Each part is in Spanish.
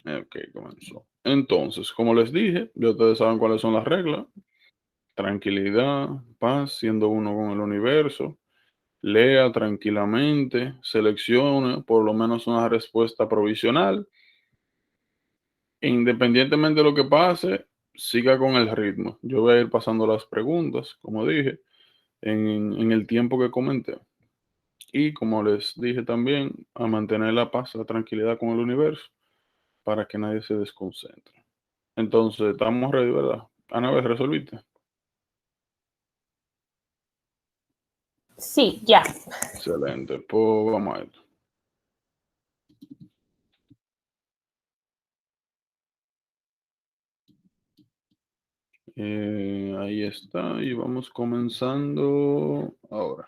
Ok, comenzó. Entonces, como les dije, ya ustedes saben cuáles son las reglas. Tranquilidad, paz, siendo uno con el universo. Lea tranquilamente, seleccione por lo menos una respuesta provisional. E independientemente de lo que pase, siga con el ritmo. Yo voy a ir pasando las preguntas, como dije, en el tiempo que comenté. Y como les dije también, a mantener la paz, la tranquilidad con el universo para que nadie se desconcentre. Entonces, estamos ready, ¿verdad? Ana, vez resolviste. Sí, ya. Excelente. Pues vamos a esto. Ahí está. Y vamos comenzando ahora.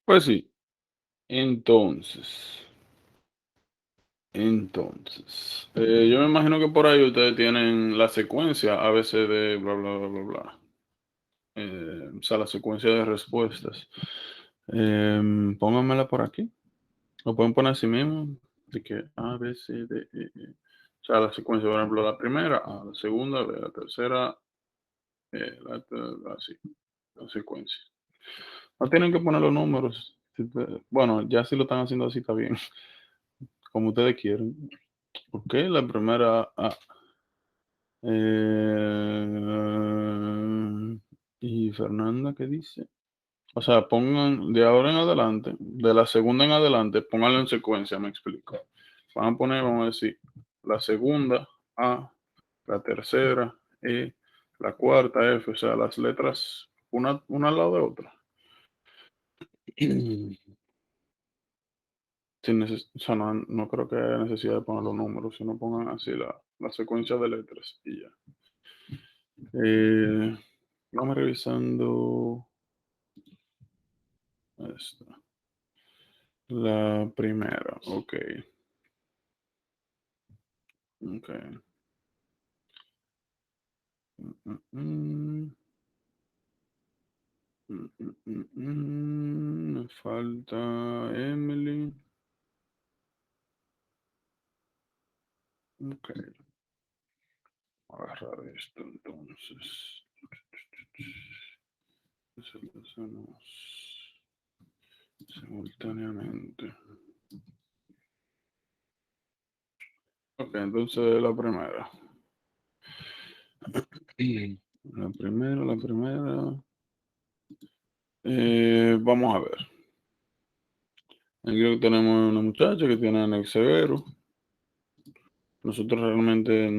Pues sí, entonces, yo me imagino que por ahí ustedes tienen la secuencia a veces de bla, bla, bla, bla, bla. O sea, la secuencia de respuestas. Pónganmela por aquí. Lo pueden poner así mismo, de que A, B, C, D, E, E. O sea, la secuencia, por ejemplo, la primera, A, la segunda, B, la tercera, así, la secuencia. No tienen que poner los números. Bueno, ya si lo están haciendo así está bien, como ustedes quieren. Ok, la primera A. ¿Y Fernanda qué dice? O sea, pongan de ahora en adelante, de la segunda en adelante, pónganlo en secuencia, me explico. Van a poner, vamos a decir, la segunda A, la tercera E, la cuarta F, o sea, las letras una al lado de otra. O sea, no creo que haya necesidad de poner los números, sino pongan así la secuencia de letras y ya. Eh, Vamos revisando esta. La primera, ok. Ok. Mm, mm, mm. Me falta Emily. Ok, agarrar esto entonces. Seleccionamos simultáneamente. Ok, entonces la primera. La primera. Vamos a ver. Aquí creo que tenemos una muchacha que tiene anexo severo. Nosotros realmente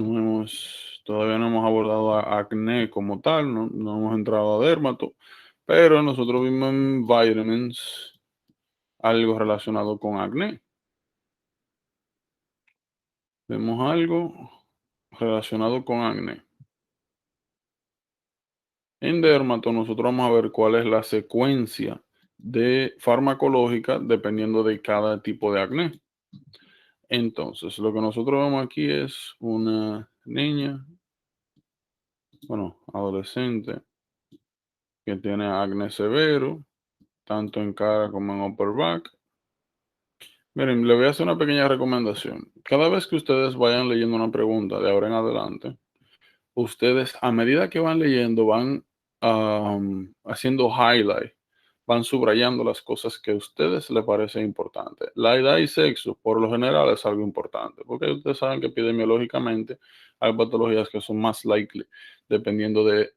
todavía no hemos abordado acné como tal, no hemos entrado a dermato, pero nosotros vimos en vitamins algo relacionado con acné. Vemos algo relacionado con acné. En dermato nosotros vamos a ver cuál es la secuencia de farmacológica dependiendo de cada tipo de acné. Entonces, lo que nosotros vemos aquí es una niña, bueno, adolescente, que tiene acné severo, tanto en cara como en upper back. Miren, le voy a hacer una pequeña recomendación. Cada vez que ustedes vayan leyendo una pregunta de ahora en adelante, ustedes a medida que van leyendo van haciendo highlight, van subrayando las cosas que a ustedes les parecen importantes. La edad y sexo, por lo general, es algo importante, porque ustedes saben que epidemiológicamente hay patologías que son más likely, dependiendo de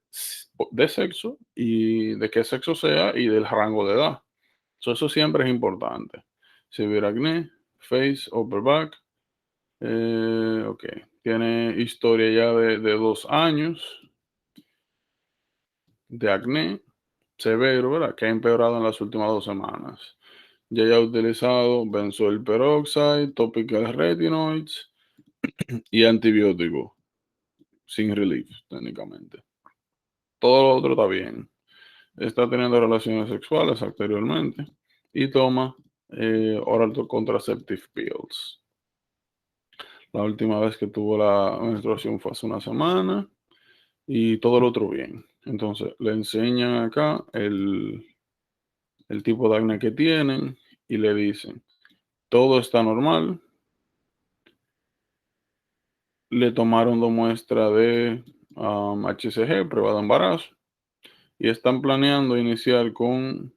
sexo y de qué sexo sea y del rango de edad. So, eso siempre es importante. Severe acné, face, upper back. Ok, tiene historia ya de 2 años de acné severo, ¿verdad? Que ha empeorado en las últimas 2 semanas. Ya ha utilizado benzoyl peroxide, topical retinoids y antibiótico, sin relief, técnicamente. Todo lo otro está bien. Está teniendo relaciones sexuales anteriormente y toma oral contraceptive pills. La última vez que tuvo la menstruación fue hace una semana y todo lo otro bien. Entonces, le enseñan acá el tipo de acné que tienen y le dicen, todo está normal. Le tomaron 2 muestras de HCG, prueba de embarazo, y están planeando iniciar con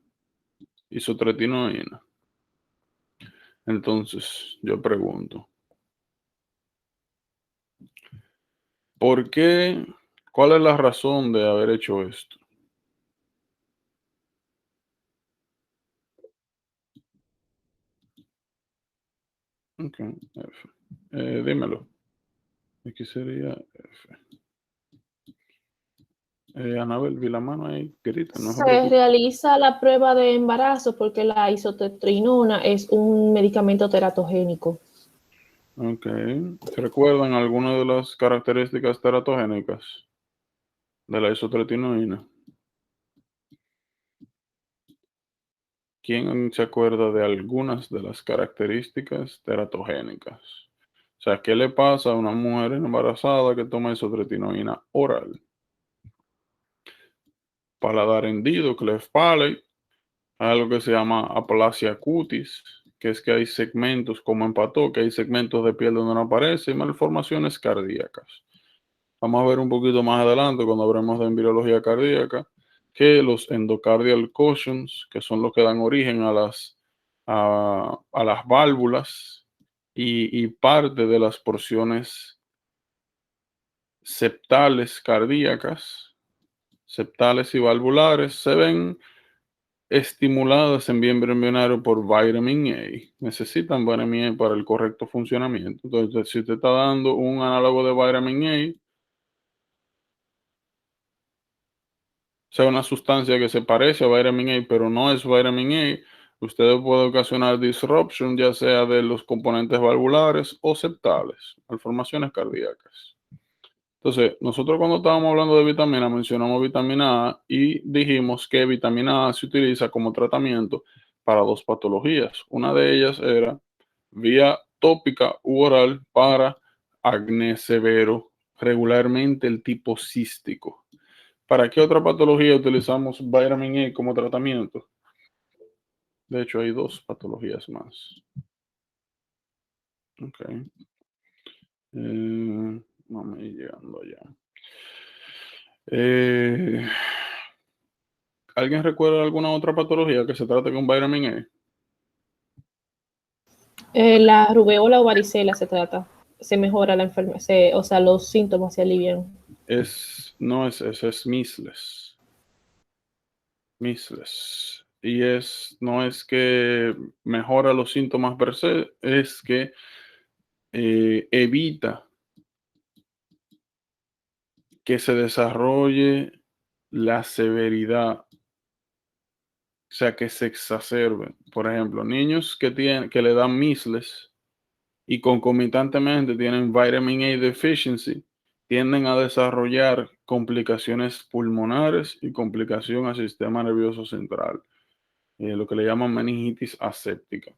isotretinoína. Entonces, yo pregunto, ¿por qué? ¿Cuál es la razón de haber hecho esto? Ok, F. Dímelo. Aquí sería F. Anabel, vi la mano ahí, grita, no se Se preocupe. realiza la prueba de embarazo porque la isotretinoína es un medicamento teratogénico. Ok. ¿Recuerdan alguna de las características teratogénicas de la isotretinoína? ¿quién se acuerda de algunas de las características teratogénicas? O sea, ¿qué le pasa a una mujer embarazada que toma isotretinoína oral? Paladar hendido, cleft palate, algo que se llama aplasia cutis, que es que hay segmentos, como empató, que hay segmentos de piel donde no aparece, y malformaciones cardíacas. Vamos a ver un poquito más adelante, cuando hablemos de embriología cardíaca, que los endocardial cushions, que son los que dan origen a las válvulas y parte de las porciones septales cardíacas, septales y valvulares, se ven estimuladas en miembro embrionario por vitamin A. Necesitan vitamin A para el correcto funcionamiento. Entonces, si te está dando un análogo de vitamin A, o sea, una sustancia que se parece a vitamin A, pero no es vitamin A, usted puede ocasionar disruption, ya sea de los componentes valvulares o septales, malformaciones cardíacas. Entonces, nosotros cuando estábamos hablando de vitamina, mencionamos vitamina A y dijimos que vitamina A se utiliza como tratamiento para dos patologías. Una de ellas era vía tópica u oral para acné severo, regularmente el tipo cístico. ¿Para qué otra patología utilizamos vitamin A como tratamiento? De hecho, hay dos patologías más. Ok. Vamos a ir llegando allá. ¿Alguien recuerda alguna otra patología que se trate con vitamin A? La rubeola o varicela se trata. Se mejora la enfermedad, o sea, los síntomas se alivian. No es eso, es measles. Measles. Y no es que mejora los síntomas per se, es que evita que se desarrolle la severidad, o sea, que se exacerbe. Por ejemplo, niños que le dan measles y concomitantemente tienen vitamin A deficiency, tienden a desarrollar complicaciones pulmonares y complicación al sistema nervioso central, lo que le llaman meningitis aséptica.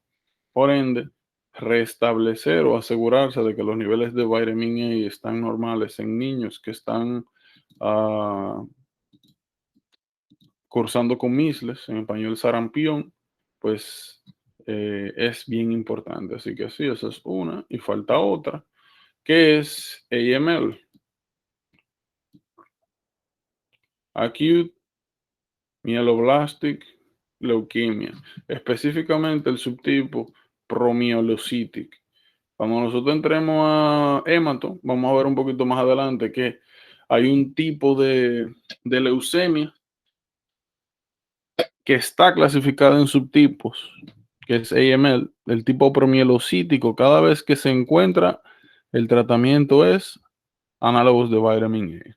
Por ende, restablecer o asegurarse de que los niveles de vitamin A están normales en niños que están cursando con measles, en español sarampión, pues es bien importante. Así que sí, esa es una. Y falta otra, que es AML, Acute Myeloblastic Leukemia, específicamente el subtipo Promyelocític. Cuando nosotros entremos a hemato, vamos a ver un poquito más adelante que hay un tipo de leucemia que está clasificada en subtipos, que es AML, el tipo promielocítico. Cada vez que se encuentra, el tratamiento es análogos de vitamin A.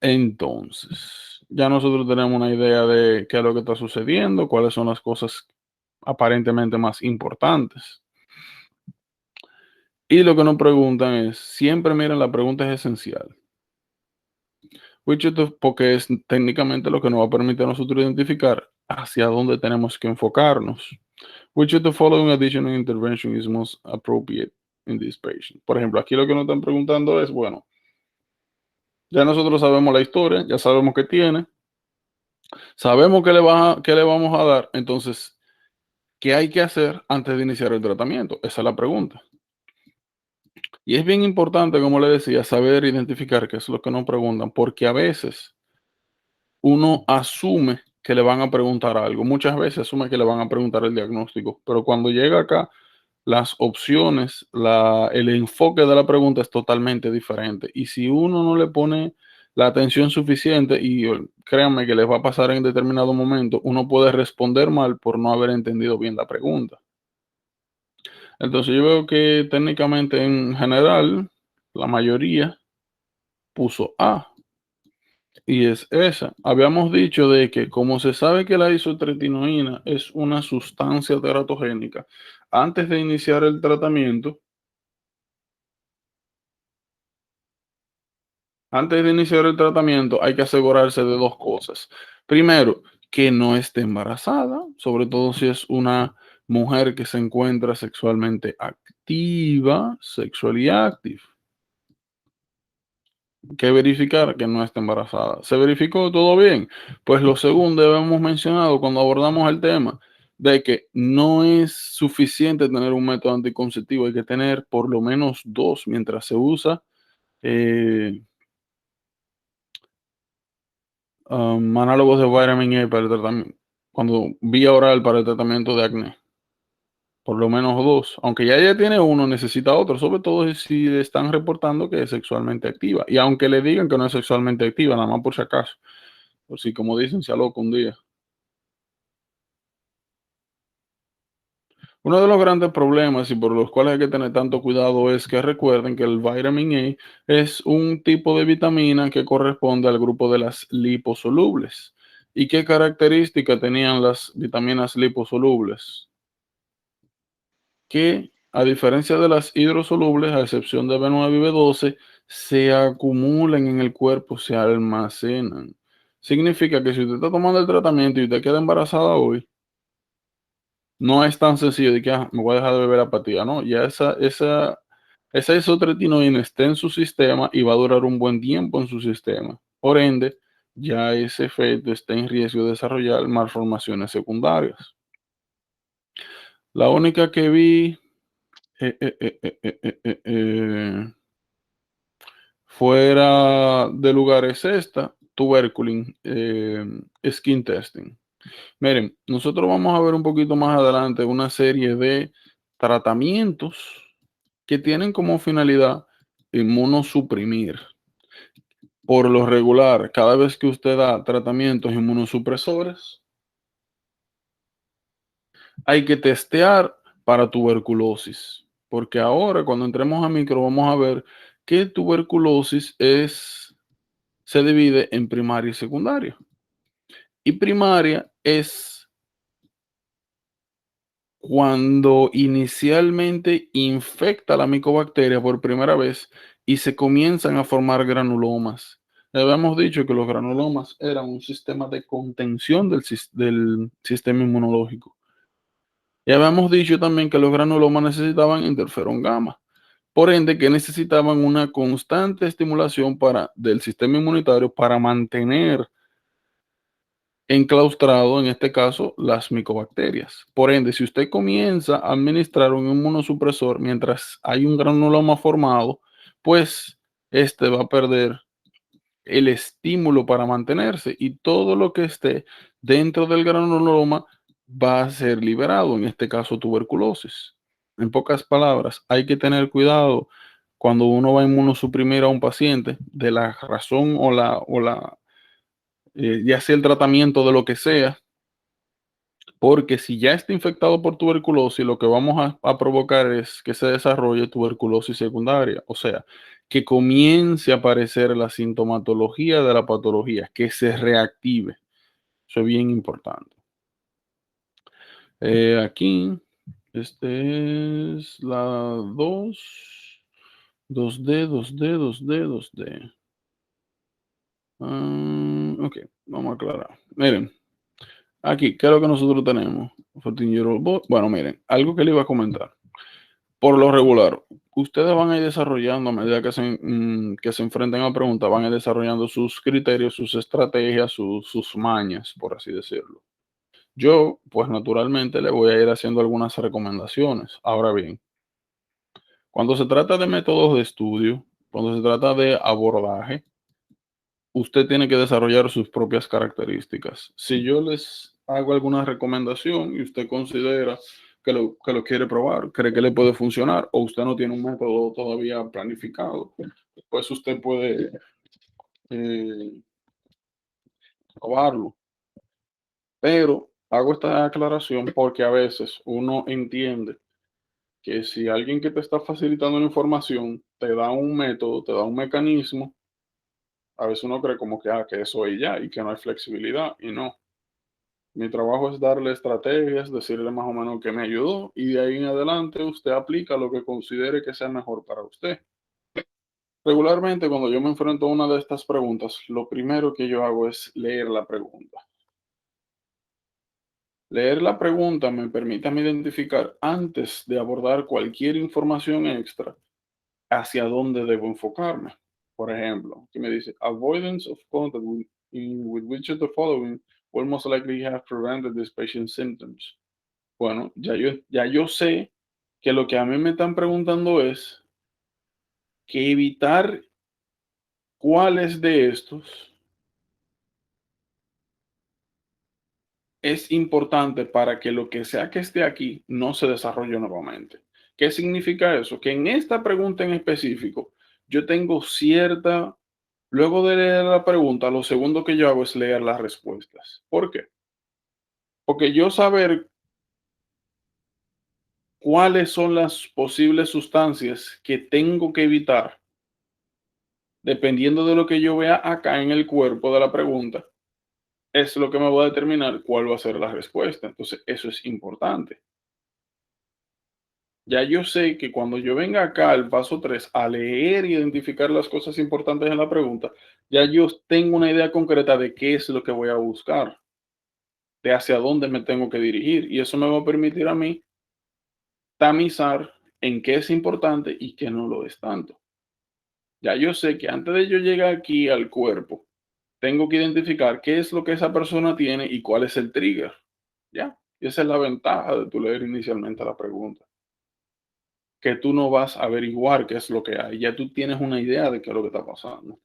Entonces, ya nosotros tenemos una idea de qué es lo que está sucediendo, cuáles son las cosas aparentemente más importantes. Y lo que nos preguntan es, siempre miren, la pregunta es esencial. Porque es técnicamente lo que nos va a permitir a nosotros identificar hacia dónde tenemos que enfocarnos. Which of the following additional intervention is most appropriate in this patient? Por ejemplo, aquí lo que nos están preguntando es, bueno, ya nosotros sabemos la historia, ya sabemos qué tiene, sabemos qué le vamos a dar, entonces, ¿qué hay que hacer antes de iniciar el tratamiento? Esa es la pregunta. Y es bien importante, como le decía, saber identificar qué es lo que nos preguntan, porque a veces uno asume que le van a preguntar algo. Muchas veces asume que le van a preguntar el diagnóstico, pero cuando llega acá, las opciones, el enfoque de la pregunta es totalmente diferente. Y si uno no le pone la atención suficiente, y créanme que les va a pasar en determinado momento, uno puede responder mal por no haber entendido bien la pregunta. Entonces yo veo que técnicamente en general, la mayoría puso A. Y es esa. Habíamos dicho de que como se sabe que la isotretinoína es una sustancia teratogénica, antes de iniciar el tratamiento hay que asegurarse de dos cosas. Primero, que no esté embarazada, sobre todo si es una mujer que se encuentra sexualmente activa, sexually active. Que verificar que no esté embarazada. ¿Se verificó todo bien? Pues lo segundo hemos mencionado cuando abordamos el tema de que no es suficiente tener un método anticonceptivo, hay que tener por lo menos dos mientras se usa análogos de vitamin A para el tratamiento, cuando vía oral para el tratamiento de acné. Por lo menos dos. Aunque ya ella tiene uno, necesita otro, sobre todo si le están reportando que es sexualmente activa. Y aunque le digan que no es sexualmente activa, nada más por si acaso. Por si, como dicen, se aloca un día. Uno de los grandes problemas y por los cuales hay que tener tanto cuidado es que recuerden que el vitamin A es un tipo de vitamina que corresponde al grupo de las liposolubles. ¿Y qué característica tenían las vitaminas liposolubles? Que a diferencia de las hidrosolubles, a excepción de B9 y B12, se acumulan en el cuerpo, se almacenan. Significa que si usted está tomando el tratamiento y usted queda embarazada hoy, no es tan sencillo de que me voy a dejar de beber apatía, ¿no? Ya esa isotretinoína está en su sistema y va a durar un buen tiempo en su sistema. Por ende, ya ese efecto está en riesgo de desarrollar malformaciones secundarias. La única que vi fuera de lugar es esta, tuberculin, skin testing. Miren, nosotros vamos a ver un poquito más adelante una serie de tratamientos que tienen como finalidad inmunosuprimir. Por lo regular, cada vez que usted da tratamientos inmunosupresores, hay que testear para tuberculosis, porque ahora cuando entremos a micro vamos a ver que tuberculosis se divide en primaria y secundaria. Y primaria es cuando inicialmente infecta la micobacteria por primera vez y se comienzan a formar granulomas. Habíamos dicho que los granulomas eran un sistema de contención del sistema inmunológico. Y habíamos dicho también que los granulomas necesitaban interferón gamma. Por ende, que necesitaban una constante estimulación del sistema inmunitario para mantener enclaustrado, en este caso, las micobacterias. Por ende, si usted comienza a administrar un inmunosupresor mientras hay un granuloma formado, pues este va a perder el estímulo para mantenerse y todo lo que esté dentro del granuloma va a ser liberado, en este caso tuberculosis. En pocas palabras, hay que tener cuidado cuando uno va a inmunosuprimir a un paciente de la razón ya sea el tratamiento de lo que sea, porque si ya está infectado por tuberculosis, lo que vamos a provocar es que se desarrolle tuberculosis secundaria, o sea, que comience a aparecer la sintomatología de la patología, que se reactive. Eso es bien importante. Aquí, este es la 2D, 2D, 2D, 2D. Ok, vamos a aclarar. Miren, aquí, ¿qué es lo que nosotros tenemos? Bueno, miren, algo que le iba a comentar. Por lo regular, ustedes van a ir desarrollando a medida que se enfrenten a preguntas, van a ir desarrollando sus criterios, sus estrategias, sus mañas, por así decirlo. Yo, pues naturalmente, le voy a ir haciendo algunas recomendaciones. Ahora bien, cuando se trata de métodos de estudio, cuando se trata de abordaje, usted tiene que desarrollar sus propias características. Si yo les hago alguna recomendación y usted considera que lo quiere probar, cree que le puede funcionar o usted no tiene un método todavía planificado, pues usted puede eh, probarlo. Pero hago esta aclaración porque a veces uno entiende que si alguien que te está facilitando la información te da un método, te da un mecanismo, a veces uno cree como que eso es ya y que no hay flexibilidad y no. Mi trabajo es darle estrategias, decirle más o menos que me ayudó y de ahí en adelante usted aplica lo que considere que sea mejor para usted. Regularmente cuando yo me enfrento a una de estas preguntas, lo primero que yo hago es leer la pregunta. Leer la pregunta me permite a mí identificar antes de abordar cualquier información extra hacia dónde debo enfocarme. Por ejemplo, aquí me dice, avoidance of contact with which of the following will most likely have prevented this patient's symptoms. Bueno, ya yo sé que lo que a mí me están preguntando es que evitar cuáles de estos es importante para que lo que sea que esté aquí no se desarrolle nuevamente. ¿Qué significa eso? Que en esta pregunta en específico, yo tengo cierta, luego de leer la pregunta, lo segundo que yo hago es leer las respuestas. ¿Por qué? Porque yo saber cuáles son las posibles sustancias que tengo que evitar, dependiendo de lo que yo vea acá en el cuerpo de la pregunta, es lo que me va a determinar cuál va a ser la respuesta. Entonces, eso es importante. Ya yo sé que cuando yo venga acá al paso 3 a leer y identificar las cosas importantes en la pregunta, ya yo tengo una idea concreta de qué es lo que voy a buscar, de hacia dónde me tengo que dirigir. Y eso me va a permitir a mí tamizar en qué es importante y qué no lo es tanto. Ya yo sé que antes de yo llegar aquí al cuerpo, tengo que identificar qué es lo que esa persona tiene y cuál es el trigger. ¿Ya? Y esa es la ventaja de tu leer inicialmente la pregunta. Que tú no vas a averiguar qué es lo que hay. Ya tú tienes una idea de qué es lo que está pasando.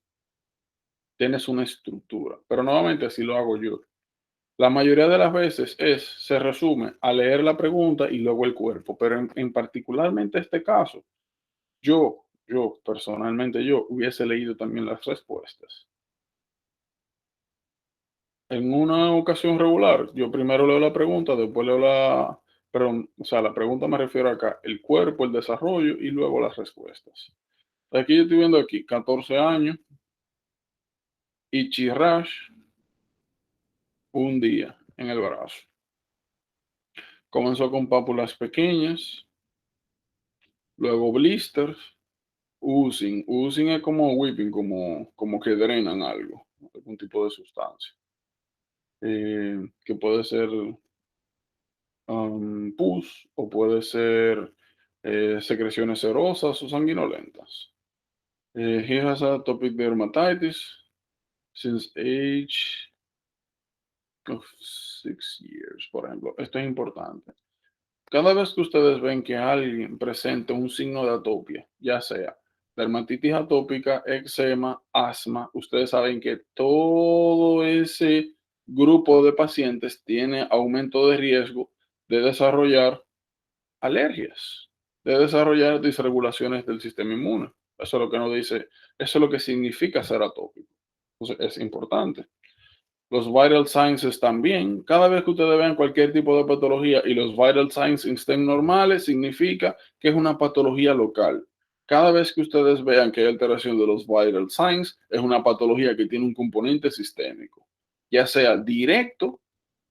Tienes una estructura. Pero nuevamente así lo hago yo. La mayoría de las veces se resume a leer la pregunta y luego el cuerpo. Pero en particularmente este caso, personalmente, yo hubiese leído también las respuestas. En una ocasión regular, yo primero leo la pregunta, después leo perdón, o sea, la pregunta me refiero acá, el cuerpo, el desarrollo y luego las respuestas. Aquí yo estoy viendo aquí 14 años, Ichi Rash, un día en el brazo. Comenzó con pápulas pequeñas, luego blisters, oozing. Oozing es como whipping, como que drenan algo, algún tipo de sustancia. Que puede ser pus o puede ser secreciones serosas o sanguinolentas. He has atopic dermatitis since age of 6 years, por ejemplo. Esto es importante. Cada vez que ustedes ven que alguien presente un signo de atopia, ya sea dermatitis atópica, eczema, asma, ustedes saben que todo ese grupo de pacientes tiene aumento de riesgo de desarrollar alergias, de desarrollar disregulaciones del sistema inmune. Eso es lo que nos dice, eso es lo que significa ser atópico. Entonces, es importante. Los vital signs también. Cada vez que ustedes vean cualquier tipo de patología y los vital signs estén normales, significa que es una patología local. Cada vez que ustedes vean que hay alteración de los vital signs, es una patología que tiene un componente sistémico, ya sea directo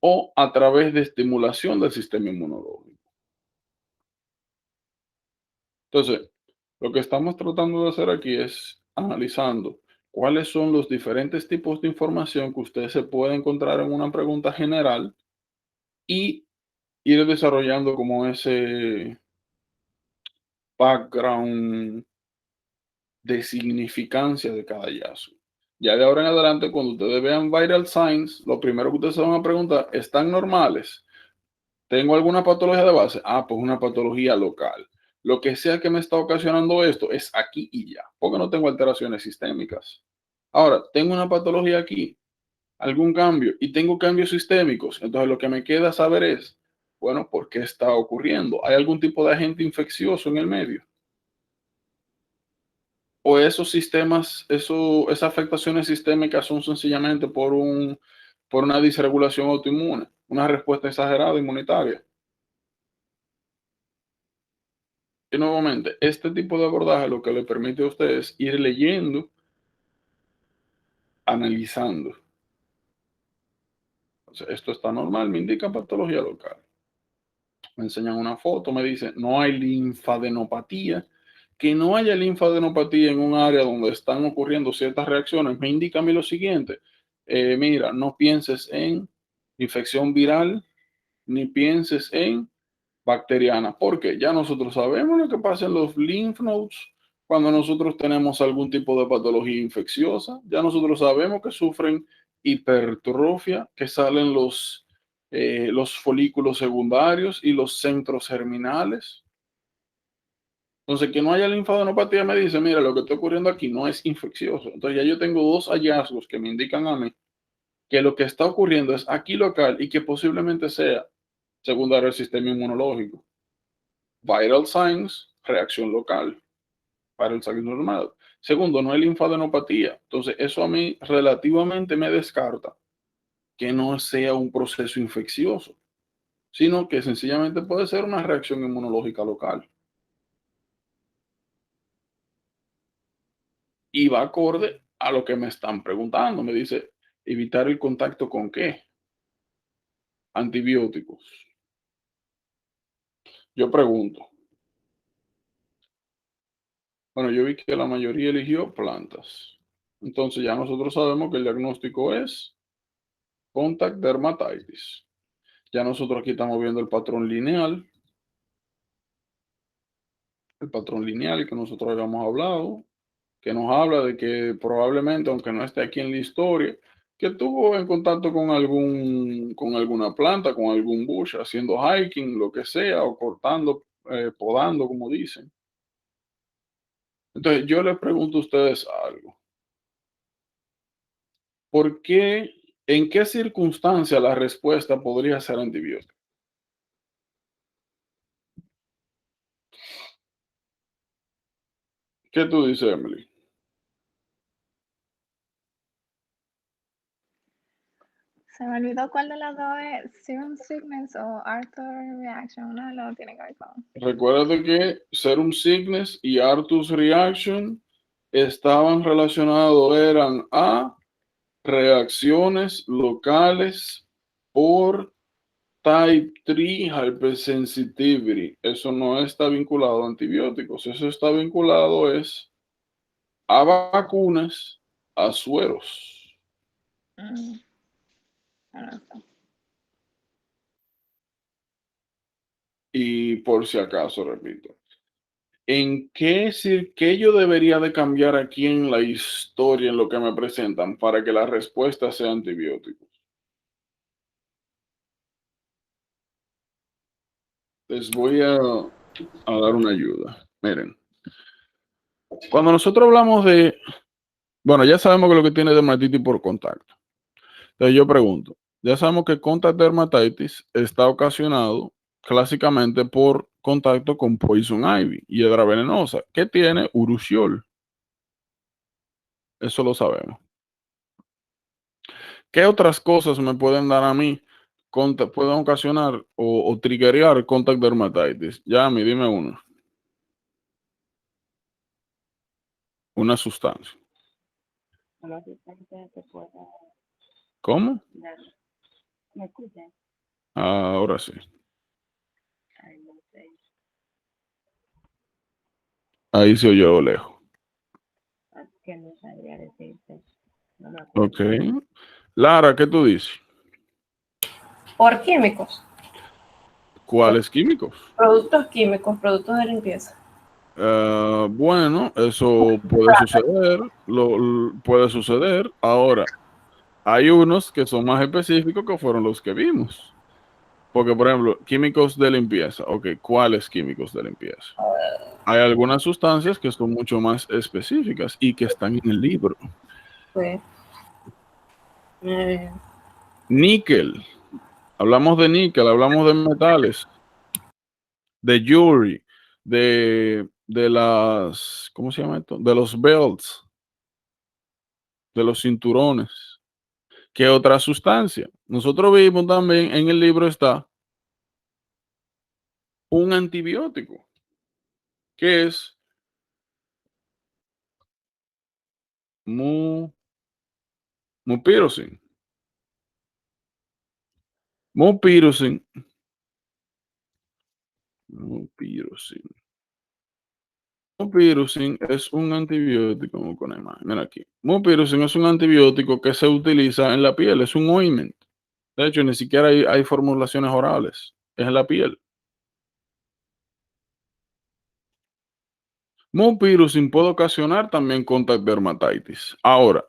o a través de estimulación del sistema inmunológico. Entonces, lo que estamos tratando de hacer aquí es analizando cuáles son los diferentes tipos de información que usted se puede encontrar en una pregunta general y ir desarrollando como ese background de significancia de cada hallazgo. Ya de ahora en adelante, cuando ustedes vean vital signs, lo primero que ustedes se van a preguntar, ¿están normales? ¿Tengo alguna patología de base? Ah, pues una patología local. Lo que sea que me está ocasionando esto es aquí y ya, porque no tengo alteraciones sistémicas. Ahora, tengo una patología aquí, algún cambio, y tengo cambios sistémicos. Entonces, lo que me queda saber es, bueno, ¿por qué está ocurriendo? ¿Hay algún tipo de agente infeccioso en el medio? ¿O esos sistemas, esas afectaciones sistémicas son sencillamente por una disregulación autoinmune, una respuesta exagerada inmunitaria? Y nuevamente, este tipo de abordaje lo que le permite a ustedes ir leyendo, analizando. O sea, esto está normal, me indica patología local. Me enseñan una foto, me dicen, no hay linfadenopatía. Que no haya linfadenopatía en un área donde están ocurriendo ciertas reacciones, me indica a mí lo siguiente. Mira, no pienses en infección viral, ni pienses en bacteriana, porque ya nosotros sabemos lo que pasa en los lymph nodes cuando nosotros tenemos algún tipo de patología infecciosa. Ya nosotros sabemos que sufren hipertrofia, que salen los folículos secundarios y los centros germinales. Entonces, que no haya linfadenopatía me dice, mira, lo que está ocurriendo aquí no es infeccioso. Entonces, ya yo tengo dos hallazgos que me indican a mí que lo que está ocurriendo es aquí local y que posiblemente sea secundario al sistema inmunológico. Viral signs, reacción local. Viral signs normal. Segundo, no hay linfadenopatía. Entonces, eso a mí relativamente me descarta que no sea un proceso infeccioso, sino que sencillamente puede ser una reacción inmunológica local. Y va acorde a lo que me están preguntando. Me dice, evitar el contacto con qué? Antibióticos. Yo pregunto. Bueno, yo vi que la mayoría eligió plantas. Entonces ya nosotros sabemos que el diagnóstico es contact dermatitis. Ya nosotros aquí estamos viendo el patrón lineal que nosotros habíamos hablado, que nos habla de que probablemente, aunque no esté aquí en la historia, que estuvo en contacto con alguna planta, con algún bush, haciendo hiking, lo que sea, o cortando, podando, como dicen. Entonces, yo les pregunto a ustedes algo. ¿Por qué, en qué circunstancia la respuesta podría ser antibiótico? ¿Qué tú dices, Emily? Se me olvidó cuál de las dos es Serum Sickness o Arthur Reaction. Uno de los tiene que ver con. Recuerda que Serum Sickness y Arthur's Reaction estaban relacionados, eran a reacciones locales por Type 3 Hypersensitivity. Eso no está vinculado a antibióticos, eso está vinculado es a vacunas, a sueros. Y por si acaso, repito, ¿en qué yo debería de cambiar aquí en la historia, en lo que me presentan, para que la respuesta sea antibióticos? Les voy a dar una ayuda. Miren, cuando nosotros hablamos bueno, ya sabemos que lo que tiene dermatitis por contacto. Entonces yo pregunto, ya sabemos que contact dermatitis está ocasionado clásicamente por contacto con poison ivy, hiedra venenosa, que tiene urushiol. Eso lo sabemos. ¿Qué otras cosas me pueden dar a mí, pueden ocasionar o triggerear contact dermatitis? Yami, dime uno. Una sustancia. Una sustancia que pueda ¿Cómo? dar. ¿Me escuchan? Ahora sí. Ay, no sé. Ahí se oyó lejos. Que no sabría decirte. No me acuerdo. Ok. Lara, ¿qué tú dices? Por químicos, ¿Cuáles químicos? productos químicos, productos de limpieza. Bueno, eso puede suceder, puede suceder. Ahora, hay unos que son más específicos que fueron los que vimos. Porque, por ejemplo, químicos de limpieza. Ok, ¿cuáles químicos de limpieza? Hay algunas sustancias que son mucho más específicas y que están en el libro. Pues, Níquel. Hablamos de níquel, hablamos de metales, de jewelry, de las, ¿cómo se llama esto? De los belts, de los cinturones. ¿Qué otra sustancia? Nosotros vimos también en el libro está un antibiótico, que es mupirocin. Mupirocin. Mupirocin es un antibiótico, vamos a poner más, mira aquí. Mupirocin es un antibiótico que se utiliza en la piel, es un ointment. De hecho, ni siquiera hay formulaciones orales, es en la piel. Mupirocin puede ocasionar también contact dermatitis. Ahora,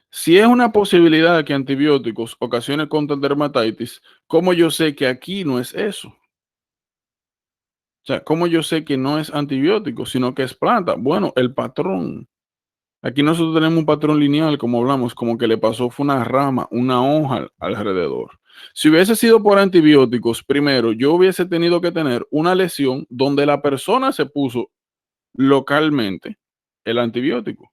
si es una posibilidad que antibióticos ocasionen contact dermatitis, ¿cómo yo sé que aquí no es eso? O sea, ¿cómo yo sé que no es antibiótico, sino que es planta? Bueno, el patrón. Aquí nosotros tenemos un patrón lineal, como hablamos, como que le pasó fue una rama, una hoja alrededor. Si hubiese sido por antibióticos, primero yo hubiese tenido que tener una lesión donde la persona se puso localmente el antibiótico.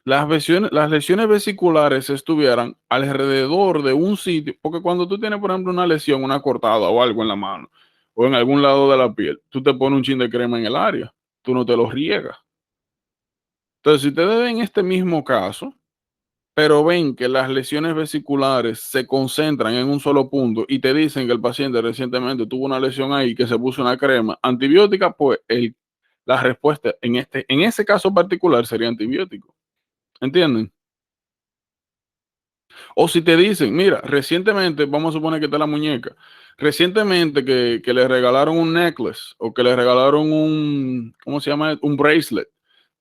Las lesiones vesiculares estuvieran alrededor de un sitio, porque cuando tú tienes, por ejemplo, una lesión, una cortada o algo en la mano o en algún lado de la piel, tú te pones un chin de crema en el área, tú no te lo riegas. Entonces, si ustedes ven este mismo caso, pero ven que las lesiones vesiculares se concentran en un solo punto y te dicen que el paciente recientemente tuvo una lesión ahí, que se puso una crema antibiótica, pues la respuesta en ese caso particular sería antibiótico. ¿Entienden? O si te dicen, mira, recientemente, vamos a suponer que está la muñeca, recientemente que le regalaron un necklace o que le regalaron un, ¿cómo se llama? Un bracelet.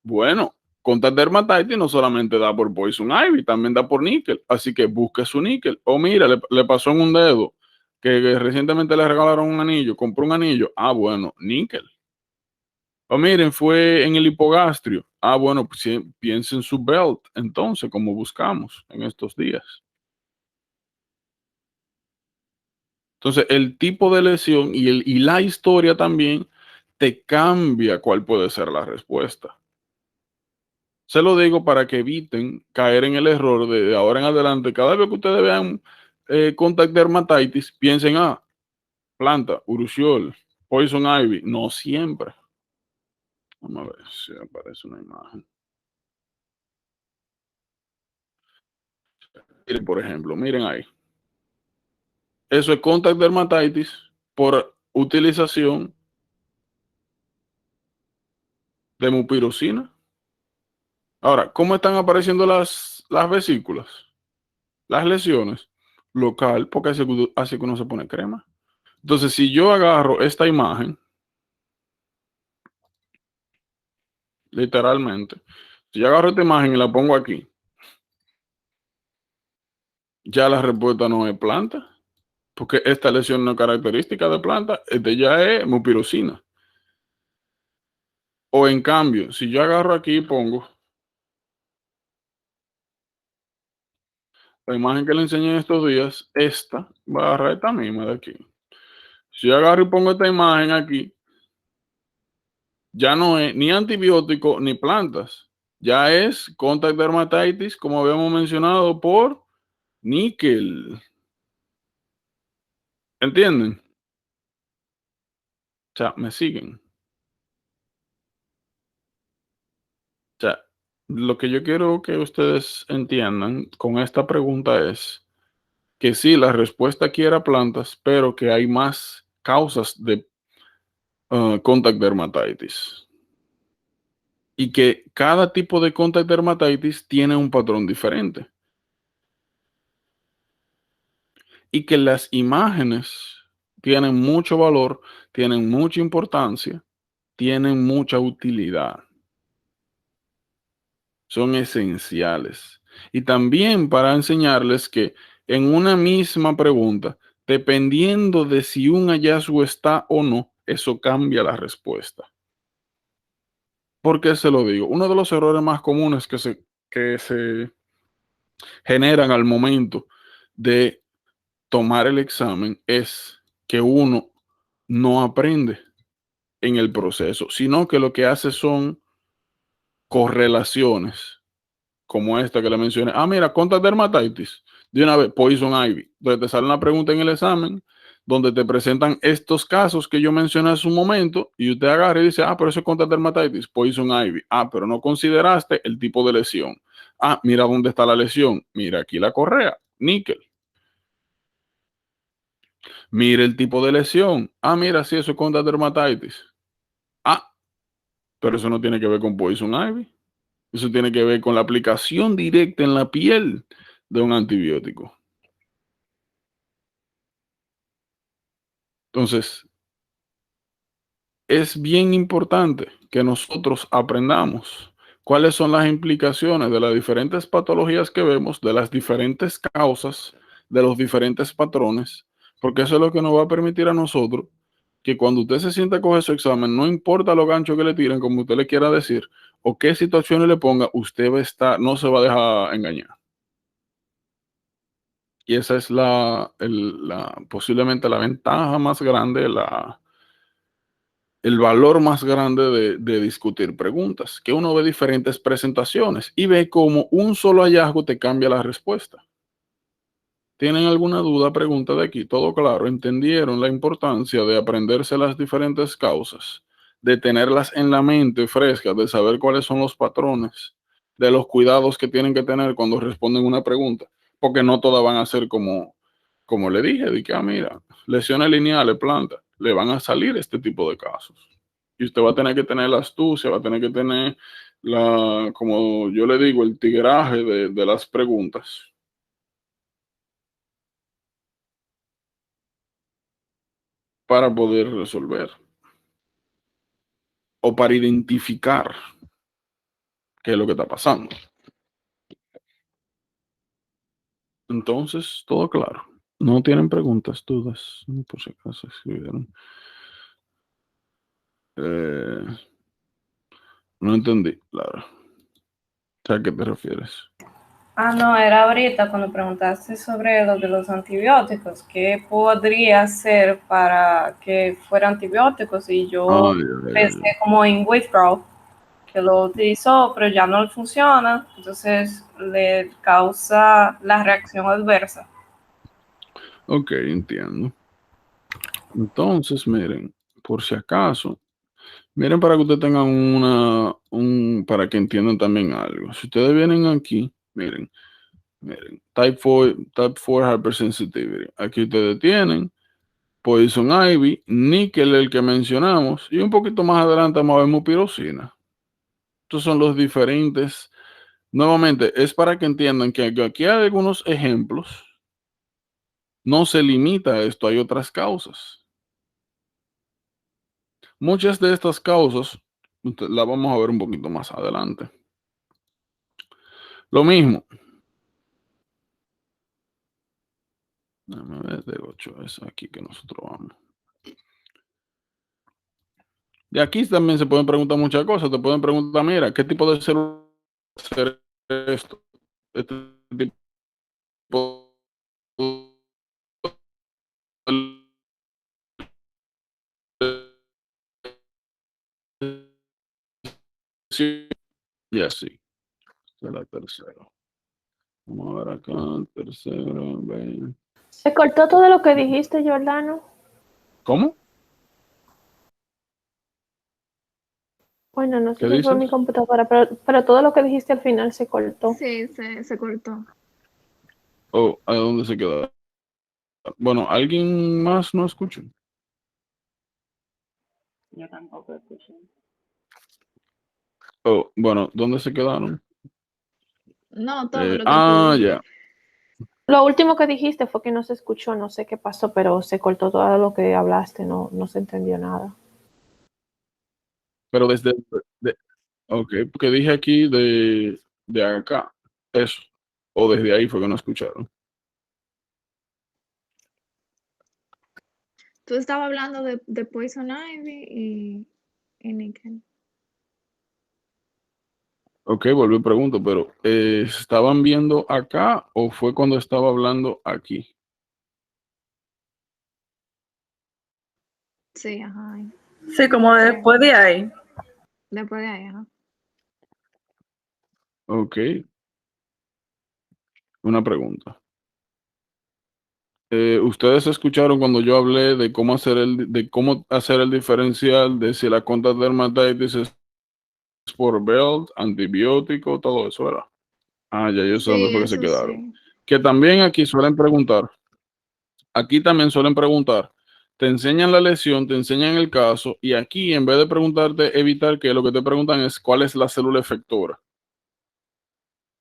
Bueno, contact dermatitis no solamente da por poison ivy, también da por níquel. Así que busque su níquel. O mira, le pasó en un dedo que recientemente le regalaron un anillo, compró un anillo. Ah, bueno, níquel. O miren, fue en el hipogastrio. Ah, bueno, pues piensa en su belt. Entonces, como buscamos en estos días. Entonces, el tipo de lesión y la historia también te cambia cuál puede ser la respuesta. Se lo digo para que eviten caer en el error de ahora en adelante. Cada vez que ustedes vean contact dermatitis, piensen, planta, urushiol, poison ivy. No siempre. Vamos a ver si aparece una imagen. Miren, por ejemplo, miren ahí. Eso es contact dermatitis por utilización de mupirocina. Ahora, ¿cómo están apareciendo las vesículas? Las lesiones. Local, porque así que uno se pone crema. Entonces, si yo agarro esta imagen, literalmente, si yo agarro esta imagen y la pongo aquí, ya la respuesta no es planta, porque esta lesión no es característica de planta, este ya es mupirocina. O en cambio, si yo agarro aquí y pongo la imagen que le enseñé estos días, esta va a agarrar esta misma de aquí. Si yo agarro y pongo esta imagen aquí, ya no es ni antibiótico ni plantas. Ya es contact dermatitis, como habíamos mencionado, por níquel. ¿Entienden? O sea, me siguen. O sea, lo que yo quiero que ustedes entiendan con esta pregunta es que sí, la respuesta aquí era plantas, pero que hay más causas de contact dermatitis. Y que cada tipo de contact dermatitis tiene un patrón diferente. Y que las imágenes tienen mucho valor, tienen mucha importancia, tienen mucha utilidad. Son esenciales. Y también para enseñarles que en una misma pregunta, dependiendo de si un hallazgo está o no, eso cambia la respuesta. ¿Por qué se lo digo? Uno de los errores más comunes que se generan al momento de tomar el examen es que uno no aprende en el proceso, sino que lo que hace son correlaciones, como esta que le mencioné. Mira, contact dermatitis, de una vez, poison ivy. Entonces te sale una pregunta en el examen donde te presentan estos casos que yo mencioné hace un momento y usted agarra y dice, pero eso es contact dermatitis, poison ivy. Pero no consideraste el tipo de lesión. Mira dónde está la lesión. Mira aquí la correa, níquel. Mira el tipo de lesión. Mira, sí, eso es contact dermatitis. Pero eso no tiene que ver con poison ivy. Eso tiene que ver con la aplicación directa en la piel de un antibiótico. Entonces, es bien importante que nosotros aprendamos cuáles son las implicaciones de las diferentes patologías que vemos, de las diferentes causas, de los diferentes patrones, porque eso es lo que nos va a permitir a nosotros que cuando usted se sienta a coger su examen, no importa los ganchos que le tiren, como usted le quiera decir, o qué situaciones le ponga, usted va a estar, no se va a dejar engañar. Y esa es posiblemente la ventaja más grande, el valor más grande de discutir preguntas, que uno ve diferentes presentaciones y ve cómo un solo hallazgo te cambia la respuesta. ¿Tienen alguna duda? Pregunta de aquí. Todo claro. ¿Entendieron la importancia de aprenderse las diferentes causas, de tenerlas en la mente frescas, de saber cuáles son los patrones, de los cuidados que tienen que tener cuando responden una pregunta? Porque no todas van a ser como le dije, de que, mira, lesiones lineales, planta, le van a salir este tipo de casos. Y usted va a tener que tener la astucia, va a tener que tener como yo le digo, el tigraje de las preguntas para poder resolver o para identificar qué es lo que está pasando. Entonces, todo claro. No tienen preguntas, dudas, por si acaso escribieron. No entendí, Lara. ¿A qué te refieres? Ah, no, era ahorita cuando preguntaste sobre lo de los antibióticos, ¿qué podría hacer para que fueran antibióticos? Y yo pensé como en withdrawal, que lo utilizó, pero ya no le funciona, entonces le causa la reacción adversa. Ok, entiendo. Entonces, miren, por si acaso, miren para que ustedes tengan para que entiendan también algo. Si ustedes vienen aquí, miren, type 4 hypersensitivity. Aquí ustedes tienen Poison Ivy, níquel, el que mencionamos, y un poquito más adelante vamos a ver mupirocina. Estos son los diferentes. Nuevamente, es para que entiendan que aquí hay algunos ejemplos. No se limita a esto, hay otras causas. Muchas de estas causas las vamos a ver un poquito más adelante. Lo mismo. Déjame ver, de 8 es aquí que nosotros vamos. De aquí también se pueden preguntar muchas cosas. Te pueden preguntar, mira, ¿qué tipo de célula hacer esto? Este tipo y así. Esta es la tercera. Vamos a ver acá, tercera. Ven. Se cortó todo lo que dijiste, Jordano. ¿Cómo? Bueno, no sé ¿Qué si fue dices? mi computadora, pero todo lo que dijiste al final se cortó. Sí, se cortó. Oh, ¿a dónde se queda? Bueno, ¿alguien más no escucha? Yo tampoco escuché. Oh, bueno, ¿dónde se quedaron? No, todo lo que tú dijiste. Ya. Lo último que dijiste fue que no se escuchó, no sé qué pasó, pero se cortó todo lo que hablaste, no se entendió nada. Pero ok, porque dije aquí de acá, eso. O desde ahí fue que no escucharon. Tú estabas hablando de Poison Ivy y Nickel. Ok, volví a preguntar, pero ¿estaban viendo acá o fue cuando estaba hablando aquí? Sí, ajá. Sí, como después de ahí. Después de ahí, ajá. Ok. Una pregunta. ¿Ustedes escucharon cuando yo hablé de cómo hacer el diferencial de si la conta dermatitis es por belt, antibiótico, todo eso, ¿verdad? Ya yo sé dónde Sí, fue que se eso quedaron. sí. Que también aquí suelen preguntar, te enseñan la lesión, te enseñan el caso, y aquí en vez de preguntarte, evitar que lo que te preguntan es cuál es la célula efectora.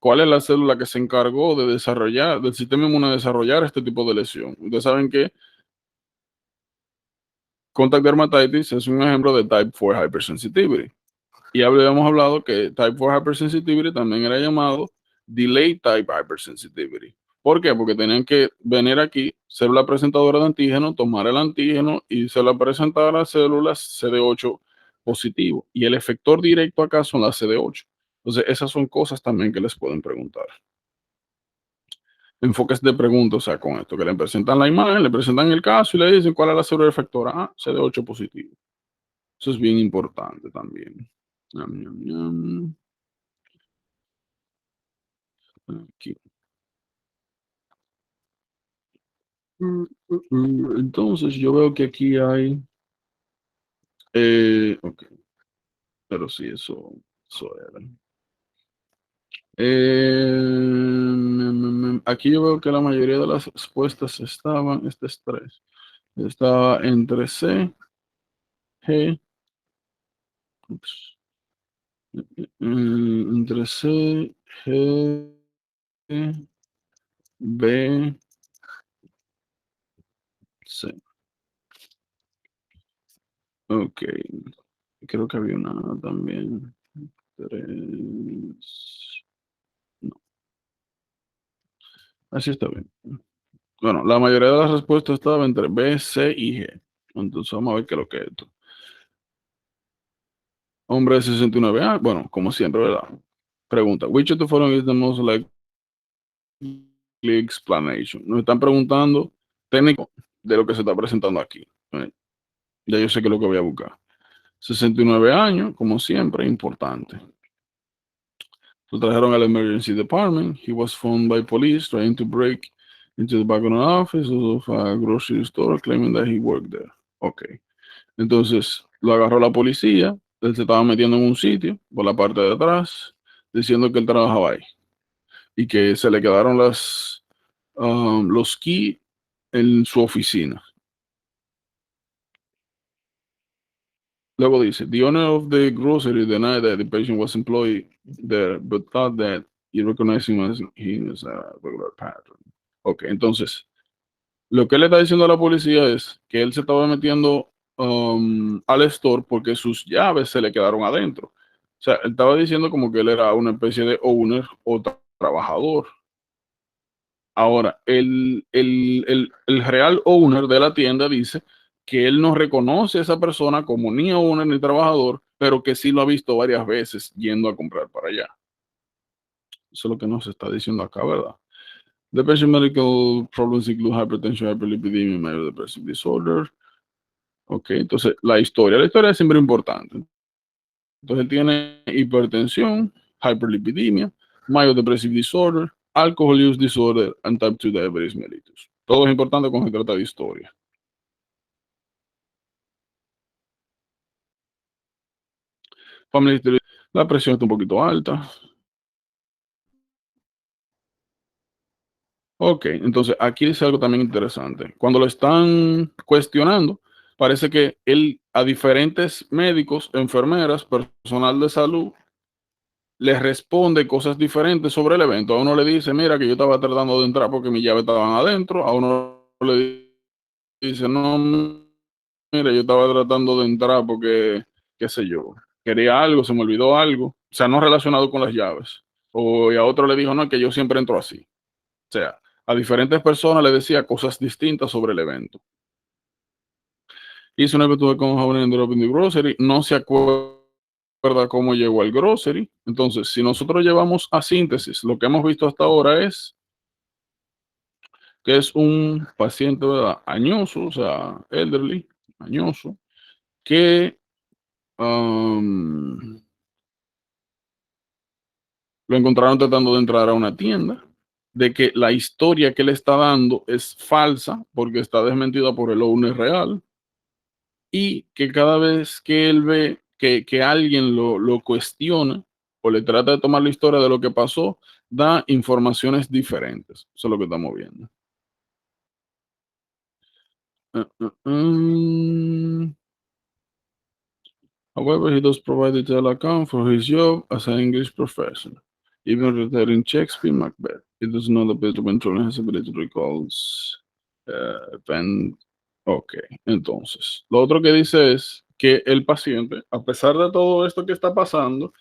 ¿Cuál es la célula que se encargó de desarrollar, del sistema inmune de desarrollar este tipo de lesión? Ustedes saben que contact dermatitis es un ejemplo de type 4 hypersensitivity. Y habíamos hablado que type 4 hypersensitivity también era llamado delayed type hypersensitivity. ¿Por qué? Porque tenían que venir aquí, célula presentadora de antígeno, tomar el antígeno y se la presentar a las células CD8 positivo. Y el efector directo acá son las CD8. Entonces, esas son cosas también que les pueden preguntar. Enfoques de preguntas, o sea, con esto, que le presentan la imagen, le presentan el caso y le dicen cuál es la célula efectora. Ah, CD8 positivo. Eso es bien importante también. Aquí. Entonces, yo veo que aquí hay... ok, pero sí, eso era. Aquí yo veo que la mayoría de las respuestas estaban, este es 3, estaba entre C, G, entre C, G, B, C. Ok, creo que había una también. 3. No. Así está bien. Bueno, la mayoría de las respuestas estaban entre B, C y G. Entonces vamos a ver qué es lo que es esto. Hombre de 69 años. Bueno, como siempre, ¿verdad? Pregunta. Which of the following is the most likely explanation? Nos están preguntando técnico de lo que se está presentando aquí. Ya yo sé que es lo que voy a buscar. 69 años, como siempre, importante. Lo trajeron al emergency department. He was found by police trying to break into the back of an office of a grocery store, claiming that he worked there. Ok. Entonces, lo agarró la policía. Él se estaba metiendo en un sitio, por la parte de atrás, diciendo que él trabajaba ahí. Y que se le quedaron los keys en su oficina. Luego dice, the owner of the grocery denied that the patient was employed there, but thought that he recognized him as a regular pattern. Ok, entonces, lo que él le está diciendo a la policía es que él se estaba metiendo al store porque sus llaves se le quedaron adentro. O sea, él estaba diciendo como que él era una especie de owner o trabajador. Ahora, el real owner de la tienda dice que él no reconoce a esa persona como ni owner ni trabajador, pero que sí lo ha visto varias veces yendo a comprar para allá. Eso es lo que nos está diciendo acá, ¿verdad? The patient medical problems include hypertension, hyperlipidemia, major depressive disorder. Ok, entonces la historia es siempre importante. Entonces él tiene hipertensión, hyperlipidemia, major depressive disorder, alcohol use disorder, and type 2 diabetes mellitus. Todo es importante cuando se trata de historia. Family history, la presión está un poquito alta. Ok, entonces aquí dice algo también interesante. Cuando lo están cuestionando, parece que él a diferentes médicos, enfermeras, personal de salud, les responde cosas diferentes sobre el evento. A uno le dice, mira, que yo estaba tratando de entrar porque mis llaves estaban adentro. A uno le dice, no, mira, yo estaba tratando de entrar porque, qué sé yo, quería algo, se me olvidó algo. O sea, no relacionado con las llaves. Y a otro le dijo, no, que yo siempre entro así. O sea, a diferentes personas le decía cosas distintas sobre el evento. Hizo una aventura con un joven en the grocery. No se acuerda cómo llegó al grocery. Entonces, si nosotros llevamos a síntesis, lo que hemos visto hasta ahora es que es un paciente, ¿verdad?, añoso, o sea, elderly, añoso, que lo encontraron tratando de entrar a una tienda, de que la historia que le está dando es falsa porque está desmentida por el owner real, y que cada vez que él ve que alguien lo cuestiona o le trata de tomar la historia de lo que pasó, da informaciones diferentes. Eso es lo que estamos viendo. However, he does provide a detailed account for his job as an English professor. Even retiring Shakespeare, Macbeth. It does not appear to control his ability to recall event. Ok, entonces, lo otro que dice es que el paciente, a pesar de todo esto que está pasando,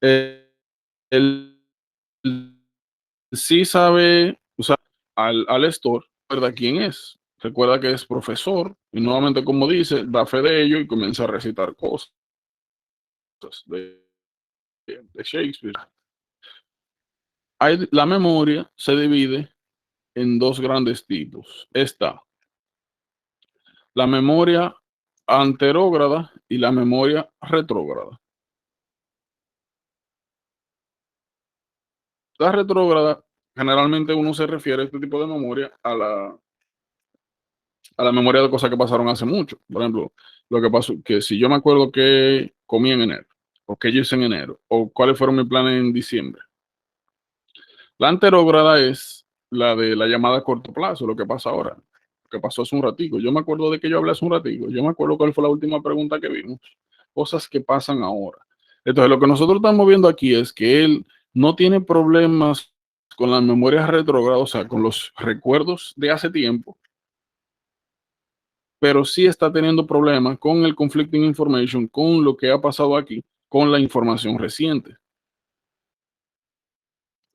eh, él sí sabe, o sea, al lector, recuerda quién es, recuerda que es profesor, y nuevamente, como dice, da fe de ello y comienza a recitar cosas de Shakespeare. La memoria se divide en dos grandes tipos. Está la memoria anterógrada y la memoria retrógrada. La retrógrada, generalmente uno se refiere a este tipo de memoria a la memoria de cosas que pasaron hace mucho. Por ejemplo, lo que pasó, que si yo me acuerdo que comí en enero, o que yo hice en enero, o cuáles fueron mis planes en diciembre. La anterógrada es la de la llamada a corto plazo, lo que pasa ahora, lo que pasó hace un ratico. Yo me acuerdo de que yo hablé hace un ratico, yo me acuerdo cuál fue la última pregunta que vimos, cosas que pasan ahora. Entonces, lo que nosotros estamos viendo aquí es que él no tiene problemas con la memoria retrógrada, o sea, con los recuerdos de hace tiempo, pero sí está teniendo problemas con el conflicting information, con lo que ha pasado aquí, con la información reciente.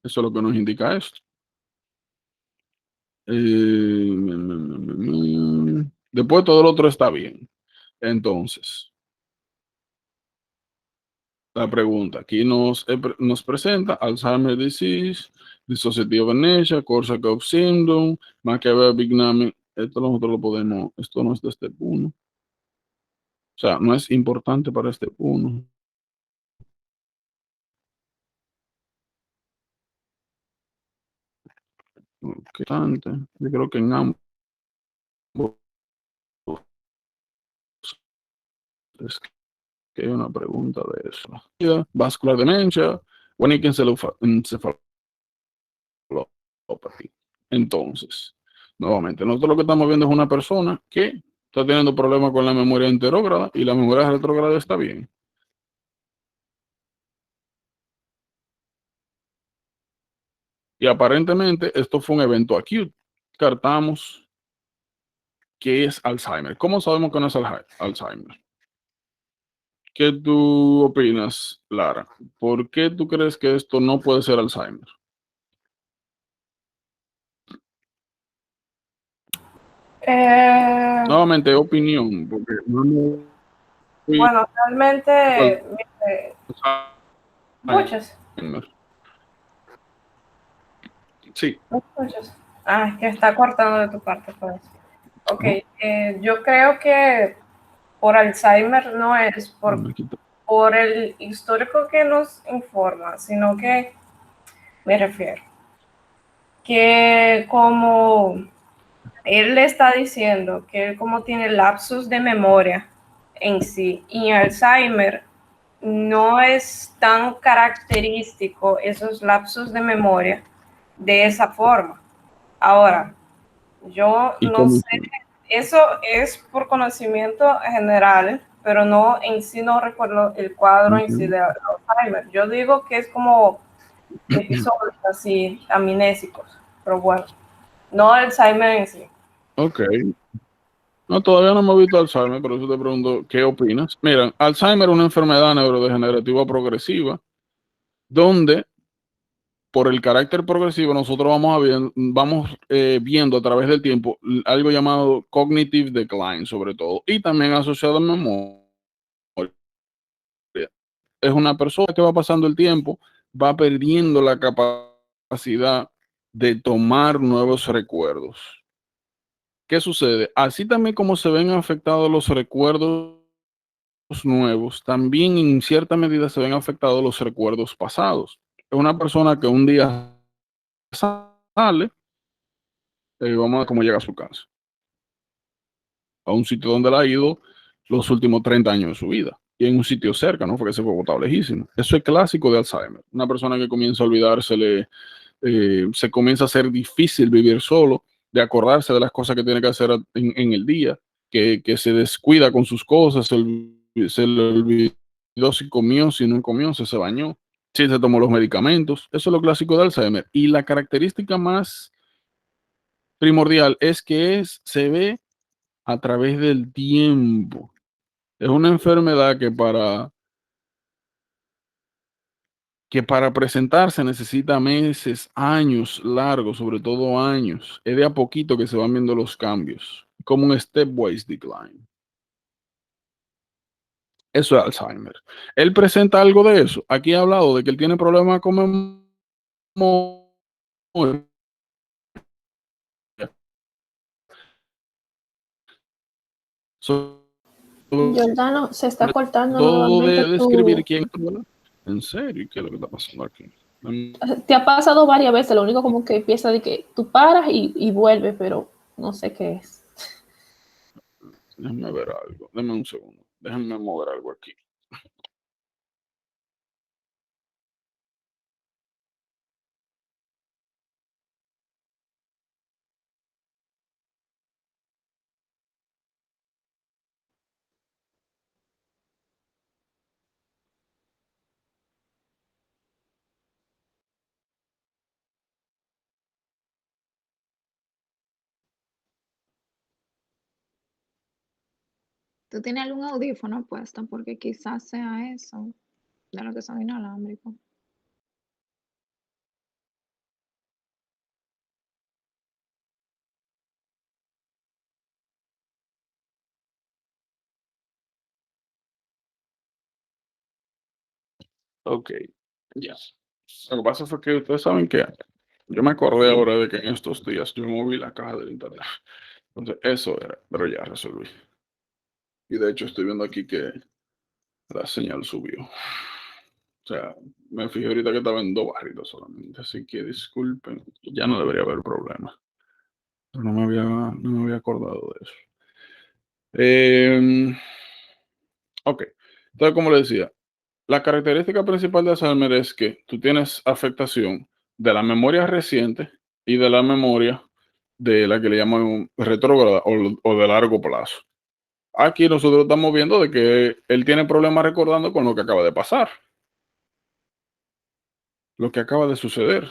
Eso es lo que nos indica esto. Después todo lo otro está bien. Entonces, la pregunta aquí nos presenta Alzheimer disease, dissociative amnesia, Korsakoff syndrome, Machiavelli. Esto nosotros lo podemos, esto no es de step 1. O sea, no es importante para step 1. Yo creo que en ambos es que hay una pregunta de eso. Vascular demencia, Wernicke encephalopathy. Entonces, nuevamente, nosotros lo que estamos viendo es una persona que está teniendo problemas con la memoria anterógrada y la memoria retrógrada está bien. Y aparentemente esto fue un evento acute. Descartamos que es Alzheimer. ¿Cómo sabemos que no es Alzheimer? ¿Qué tú opinas, Lara? ¿Por qué tú crees que esto no puede ser Alzheimer? Nuevamente, opinión, porque no Bueno, realmente, muchas. Sí. Muchas. Ah, es que está cortando de tu parte, pues. Ok, yo creo que por Alzheimer no es por el histórico que nos informa, sino que me refiero que como él le está diciendo que él como tiene lapsos de memoria en sí y Alzheimer no es tan característico esos lapsos de memoria de esa forma. Ahora, yo no sé, eso es por conocimiento general, pero no en sí no recuerdo el cuadro en sí de Alzheimer. Yo digo que es como episodios así amnésicos, pero bueno, no Alzheimer en sí. Ok. No, todavía no hemos visto Alzheimer, por eso te pregunto, ¿qué opinas? Mira, Alzheimer es una enfermedad neurodegenerativa progresiva, donde por el carácter progresivo nosotros vamos viendo a través del tiempo algo llamado cognitive decline, sobre todo, y también asociado a memoria. Es una persona que va pasando el tiempo, va perdiendo la capacidad de tomar nuevos recuerdos. ¿Qué sucede? Así también como se ven afectados los recuerdos nuevos, también en cierta medida se ven afectados los recuerdos pasados. Es una persona que un día sale, vamos a ver cómo llega a su casa, a un sitio donde él ha ido los últimos 30 años de su vida, y en un sitio cerca, ¿no? Porque se fue botado lejísimo. Eso es clásico de Alzheimer. Una persona que comienza a olvidársele, se comienza a hacer difícil vivir solo, de acordarse de las cosas que tiene que hacer en el día, que se descuida con sus cosas, se le olvidó si comió, si no comió, si se bañó, si se tomó los medicamentos. Eso es lo clásico de Alzheimer. Y la característica más primordial es que se ve a través del tiempo. Es una enfermedad que para presentarse necesita meses, años largos, sobre todo años. Es de a poquito que se van viendo los cambios, como un stepwise decline. Eso es Alzheimer. Él presenta algo de eso. Aquí ha hablado de que él tiene problemas con memoria. Giordano, se está cortando Todo nuevamente de describir quién. ¿En serio? ¿Qué es lo que está pasando aquí? Te ha pasado varias veces, lo único como que empieza de que tú paras y vuelve, pero no sé qué es. Déjame ver algo. Deme un segundo. Déjenme mover algo aquí. ¿Tú tienes algún audífono puesto? Porque quizás sea eso, de lo que son inalámbricos. Ok, ya. Lo que pasa fue que ustedes saben que yo me acordé ahora de que en estos días yo moví la caja del internet. Entonces, eso era, pero ya resolví. Y de hecho estoy viendo aquí que la señal subió. O sea, me fijé ahorita que estaba en 2 barritos solamente, así que disculpen, ya no debería haber problema. Pero no me había acordado de eso. Ok, entonces como le decía, la característica principal de Alzheimer es que tú tienes afectación de la memoria reciente y de la memoria de la que le llaman retrógrada o de largo plazo. Aquí nosotros estamos viendo de que él tiene problemas recordando con lo que acaba de pasar, lo que acaba de suceder.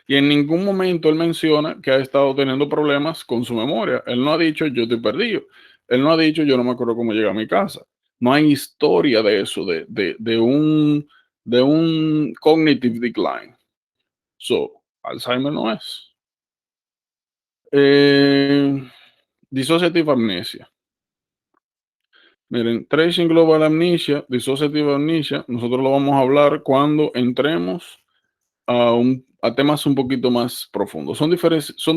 Y en ningún momento él menciona que ha estado teniendo problemas con su memoria. Él no ha dicho yo estoy perdido. Él no ha dicho yo no me acuerdo cómo llegué a mi casa. No hay historia de eso, de un cognitive decline. So, Alzheimer no es. Dissociative amnesia. Miren, Tracing Global Amnesia, Dissociative Amnesia, nosotros lo vamos a hablar cuando entremos a temas un poquito más profundos. Son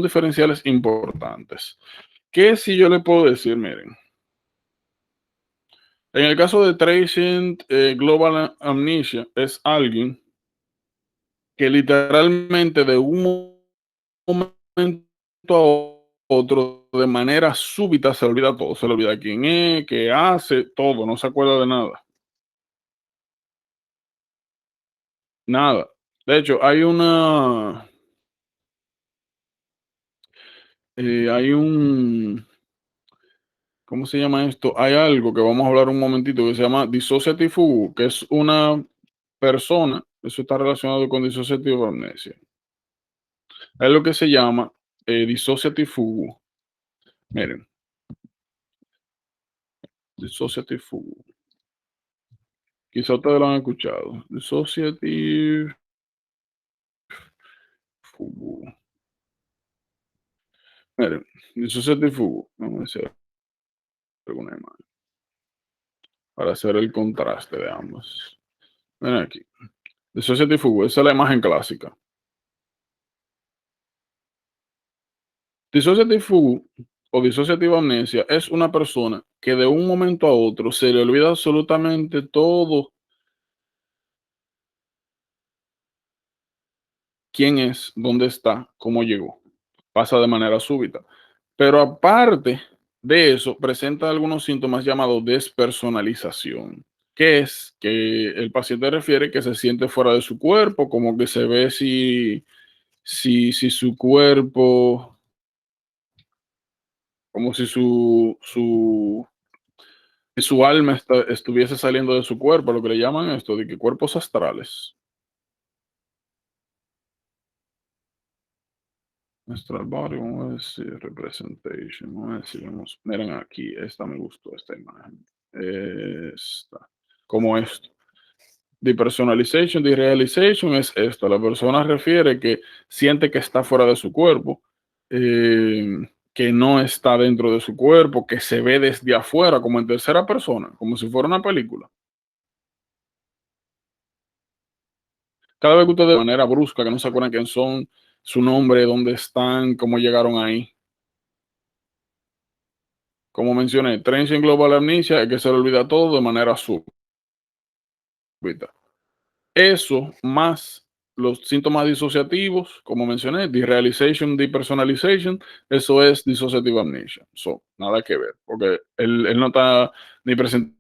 diferenciales importantes. ¿Qué si yo le puedo decir? Miren, en el caso de Tracing Global Amnesia, es alguien que literalmente de un momento a otro, de manera súbita, se olvida todo. Se le olvida quién es, qué hace, todo, no se acuerda de nada. Nada. De hecho, hay un, ¿cómo se llama esto? Hay algo que vamos a hablar un momentito que se llama dissociative fugue, que es una persona, eso está relacionado con dissociative amnesia. Es lo que se llama dissociative fugue. Miren, dissociative fugue. Quizá ustedes lo han escuchado. Dissociative fugue. Miren, dissociative fugue. Vamos a hacer alguna imagen para hacer el contraste de ambos. Miren aquí. Dissociative fugue, esa es la imagen clásica. Dissociative fugue o dissociative amnesia es una persona que de un momento a otro se le olvida absolutamente todo quién es, dónde está, cómo llegó. Pasa de manera súbita. Pero aparte de eso, presenta algunos síntomas llamados despersonalización, que es que el paciente refiere que se siente fuera de su cuerpo, como que se ve si su cuerpo, como si su alma estuviese saliendo de su cuerpo, lo que le llaman esto, de que cuerpos astrales. Astral body, vamos a decir representation, vamos a decir, miren aquí, esta me gustó, esta imagen. Esta, como esto. Depersonalization, derealization es esto. La persona refiere que siente que está fuera de su cuerpo, que no está dentro de su cuerpo, que se ve desde afuera, como en tercera persona, como si fuera una película. Cada vez que ustedes de manera brusca, que no se acuerdan quién son, su nombre, dónde están, cómo llegaron ahí. Como mencioné, Transient Global Amnesia es que se le olvida todo de manera súbita. Eso más los síntomas disociativos, como mencioné, derealization, depersonalization, eso es dissociative amnesia. So, nada que ver, porque él no está ni presentando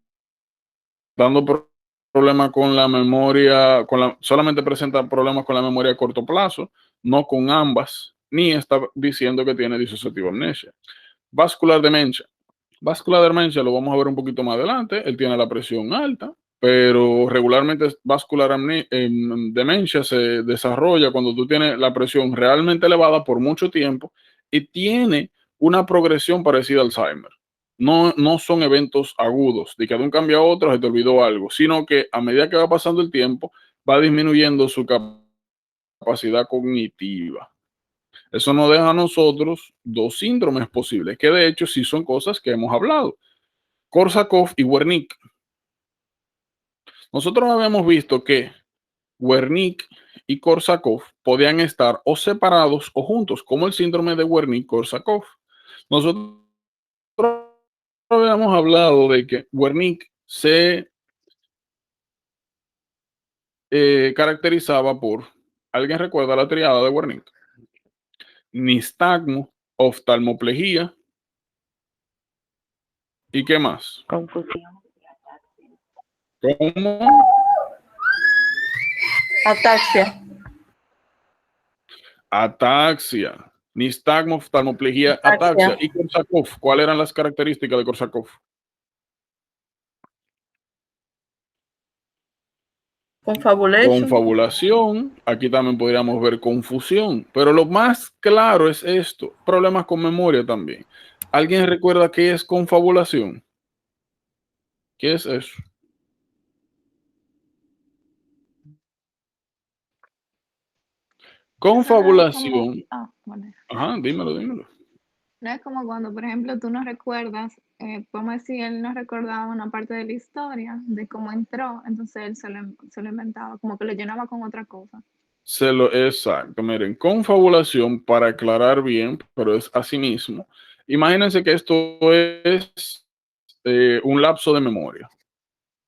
problemas con la memoria, solamente presenta problemas con la memoria a corto plazo, no con ambas, ni está diciendo que tiene dissociative amnesia. Vascular dementia. Vascular dementia lo vamos a ver un poquito más adelante. Él tiene la presión alta, pero regularmente vascular demencia se desarrolla cuando tú tienes la presión realmente elevada por mucho tiempo y tiene una progresión parecida al Alzheimer. No son eventos agudos, de que de un cambio a otro se te olvidó algo, sino que a medida que va pasando el tiempo, va disminuyendo su capacidad cognitiva. Eso nos deja a nosotros dos síndromes posibles, que de hecho sí son cosas que hemos hablado. Korsakoff y Wernicke. Nosotros habíamos visto que Wernicke y Korsakoff podían estar o separados o juntos, como el síndrome de Wernicke-Korsakoff. Nosotros habíamos hablado de que Wernicke se caracterizaba por, ¿alguien recuerda la triada de Wernicke? Nistagmo, oftalmoplegia, ¿y qué más? Confusión. ¿Cómo? Ataxia. Ataxia. Nistagmo, oftalmoplegia, ataxia. ¿Y Korsakoff? ¿Cuáles eran las características de Korsakoff? Confabulación. Aquí también podríamos ver confusión. Pero lo más claro es esto. Problemas con memoria también. ¿Alguien recuerda qué es confabulación? ¿Qué es eso? Confabulación. Bueno. Ajá, dímelo. No es como cuando, por ejemplo, tú no recuerdas, vamos a decir, él no recordaba una parte de la historia, de cómo entró, entonces él se lo inventaba, como que lo llenaba con otra cosa. Exacto, miren, confabulación, para aclarar bien, pero es así mismo. Imagínense que esto es un lapso de memoria,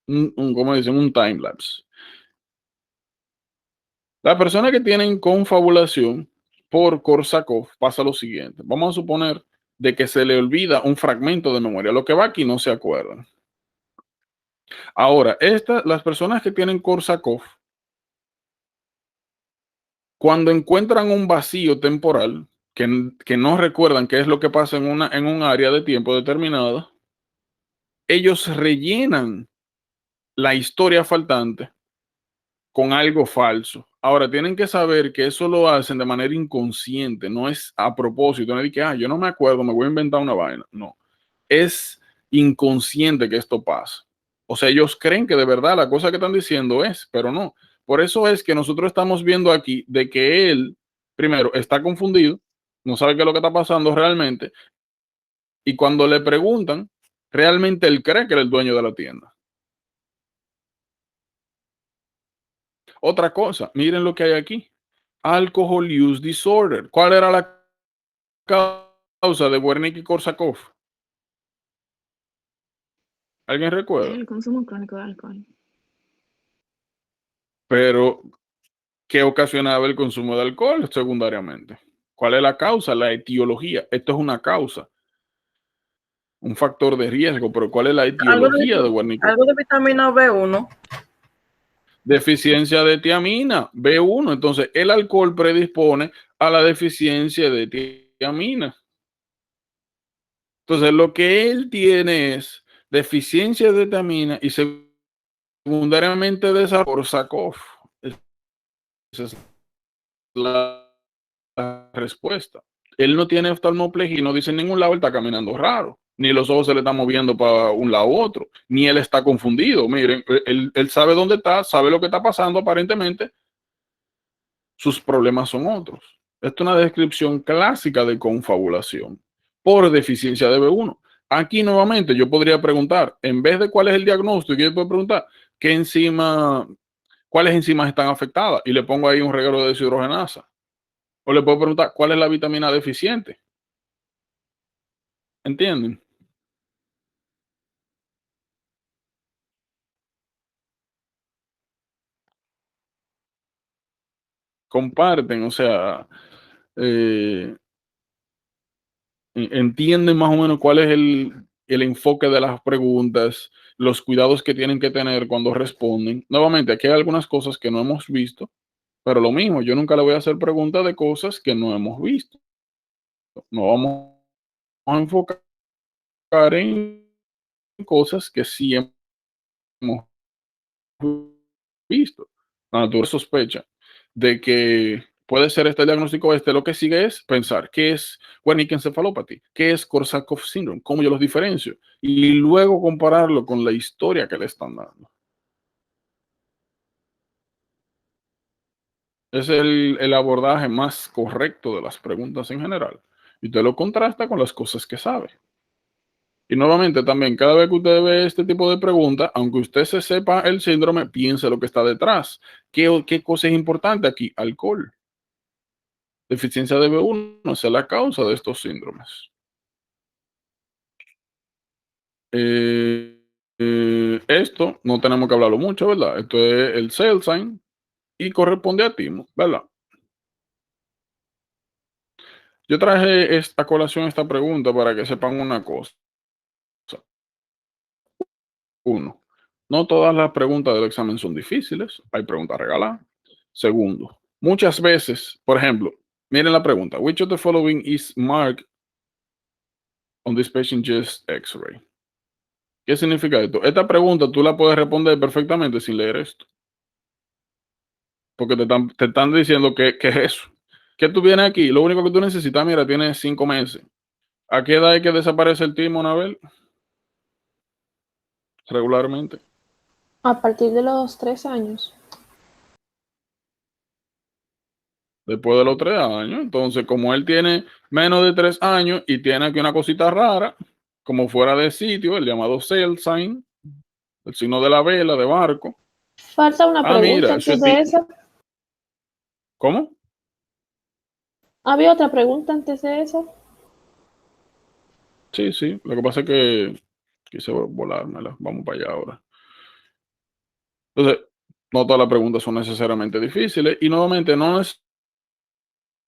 como dicen, un time lapse. La persona que tienen confabulación por Korsakoff pasa lo siguiente. Vamos a suponer de que se le olvida un fragmento de memoria. Lo que va aquí no se acuerdan. Ahora, las personas que tienen Korsakoff, cuando encuentran un vacío temporal, que no recuerdan qué es lo que pasa en un área de tiempo determinada, ellos rellenan la historia faltante con algo falso. Ahora, tienen que saber que eso lo hacen de manera inconsciente, no es a propósito, no es de que, yo no me acuerdo, me voy a inventar una vaina. No, es inconsciente que esto pasa. O sea, ellos creen que de verdad la cosa que están diciendo es, pero no. Por eso es que nosotros estamos viendo aquí de que él, primero, está confundido, no sabe qué es lo que está pasando realmente, y cuando le preguntan, realmente él cree que era el dueño de la tienda. Otra cosa, miren lo que hay aquí. Alcohol Use Disorder. ¿Cuál era la causa de Wernicke y Korsakoff? ¿Alguien recuerda? El consumo crónico de alcohol. Pero, ¿qué ocasionaba el consumo de alcohol secundariamente? ¿Cuál es la causa? La etiología. Esto es una causa, un factor de riesgo, pero ¿cuál es la etiología de Wernicke? Algo de vitamina B1. Deficiencia de tiamina, B1. Entonces, el alcohol predispone a la deficiencia de tiamina. Entonces, lo que él tiene es deficiencia de tiamina y secundariamente desarrollo Korsakoff. Esa es la la respuesta. Él no tiene oftalmoplegia y no dice en ningún lado, él está caminando raro, ni los ojos se le están moviendo para un lado u otro, ni él está confundido. Miren, él sabe dónde está, sabe lo que está pasando aparentemente, sus problemas son otros. Esto es una descripción clásica de confabulación por deficiencia de B1. Aquí nuevamente yo podría preguntar, en vez de cuál es el diagnóstico, yo puedo preguntar cuáles enzimas están afectadas y le pongo ahí un reguero de deshidrogenasa. O le puedo preguntar cuál es la vitamina deficiente. ¿Entienden? Comparten, o sea, entienden más o menos cuál es el enfoque de las preguntas, los cuidados que tienen que tener cuando responden. Nuevamente, aquí hay algunas cosas que no hemos visto, pero lo mismo, yo nunca le voy a hacer preguntas de cosas que no hemos visto. No vamos a enfocar en cosas que sí hemos visto. La naturaleza sospecha de que puede ser este diagnóstico. Lo que sigue es pensar qué es Wernicke encephalopathy, qué es Korsakoff syndrome, cómo yo los diferencio y luego compararlo con la historia que le están dando. Es el abordaje más correcto de las preguntas en general. Y usted lo contrasta con las cosas que sabe. Y nuevamente también, cada vez que usted ve este tipo de preguntas, aunque usted se sepa el síndrome, piense lo que está detrás. ¿Qué cosa es importante aquí? Alcohol. Deficiencia de B1 esa es la causa de estos síndromes. Esto no tenemos que hablarlo mucho, ¿verdad? Esto es el cell sign y corresponde a timo, ¿verdad? Yo traje a colación esta pregunta para que sepan una cosa. Uno, no todas las preguntas del examen son difíciles. Hay preguntas regaladas. Segundo, muchas veces, por ejemplo, miren la pregunta. Which of the following is marked on this patient chest X-ray? ¿Qué significa esto? Esta pregunta tú la puedes responder perfectamente sin leer esto. Porque te están diciendo que es eso. Que tú vienes aquí, lo único que tú necesitas, mira, tienes 5 meses. ¿A qué edad hay que desaparece el timo, Anabel? Regularmente. A partir de los 3 años. Después de los 3 años. Entonces, como él tiene menos de 3 años y tiene aquí una cosita rara, como fuera de sitio, el llamado cell sign, el signo de la vela, de barco. Falta una pregunta Mira, antes de esa. ¿Cómo? ¿Había otra pregunta antes de esa? Sí, sí. Lo que pasa es que quise volármela. Vamos para allá ahora. Entonces, no todas las preguntas son necesariamente difíciles y nuevamente no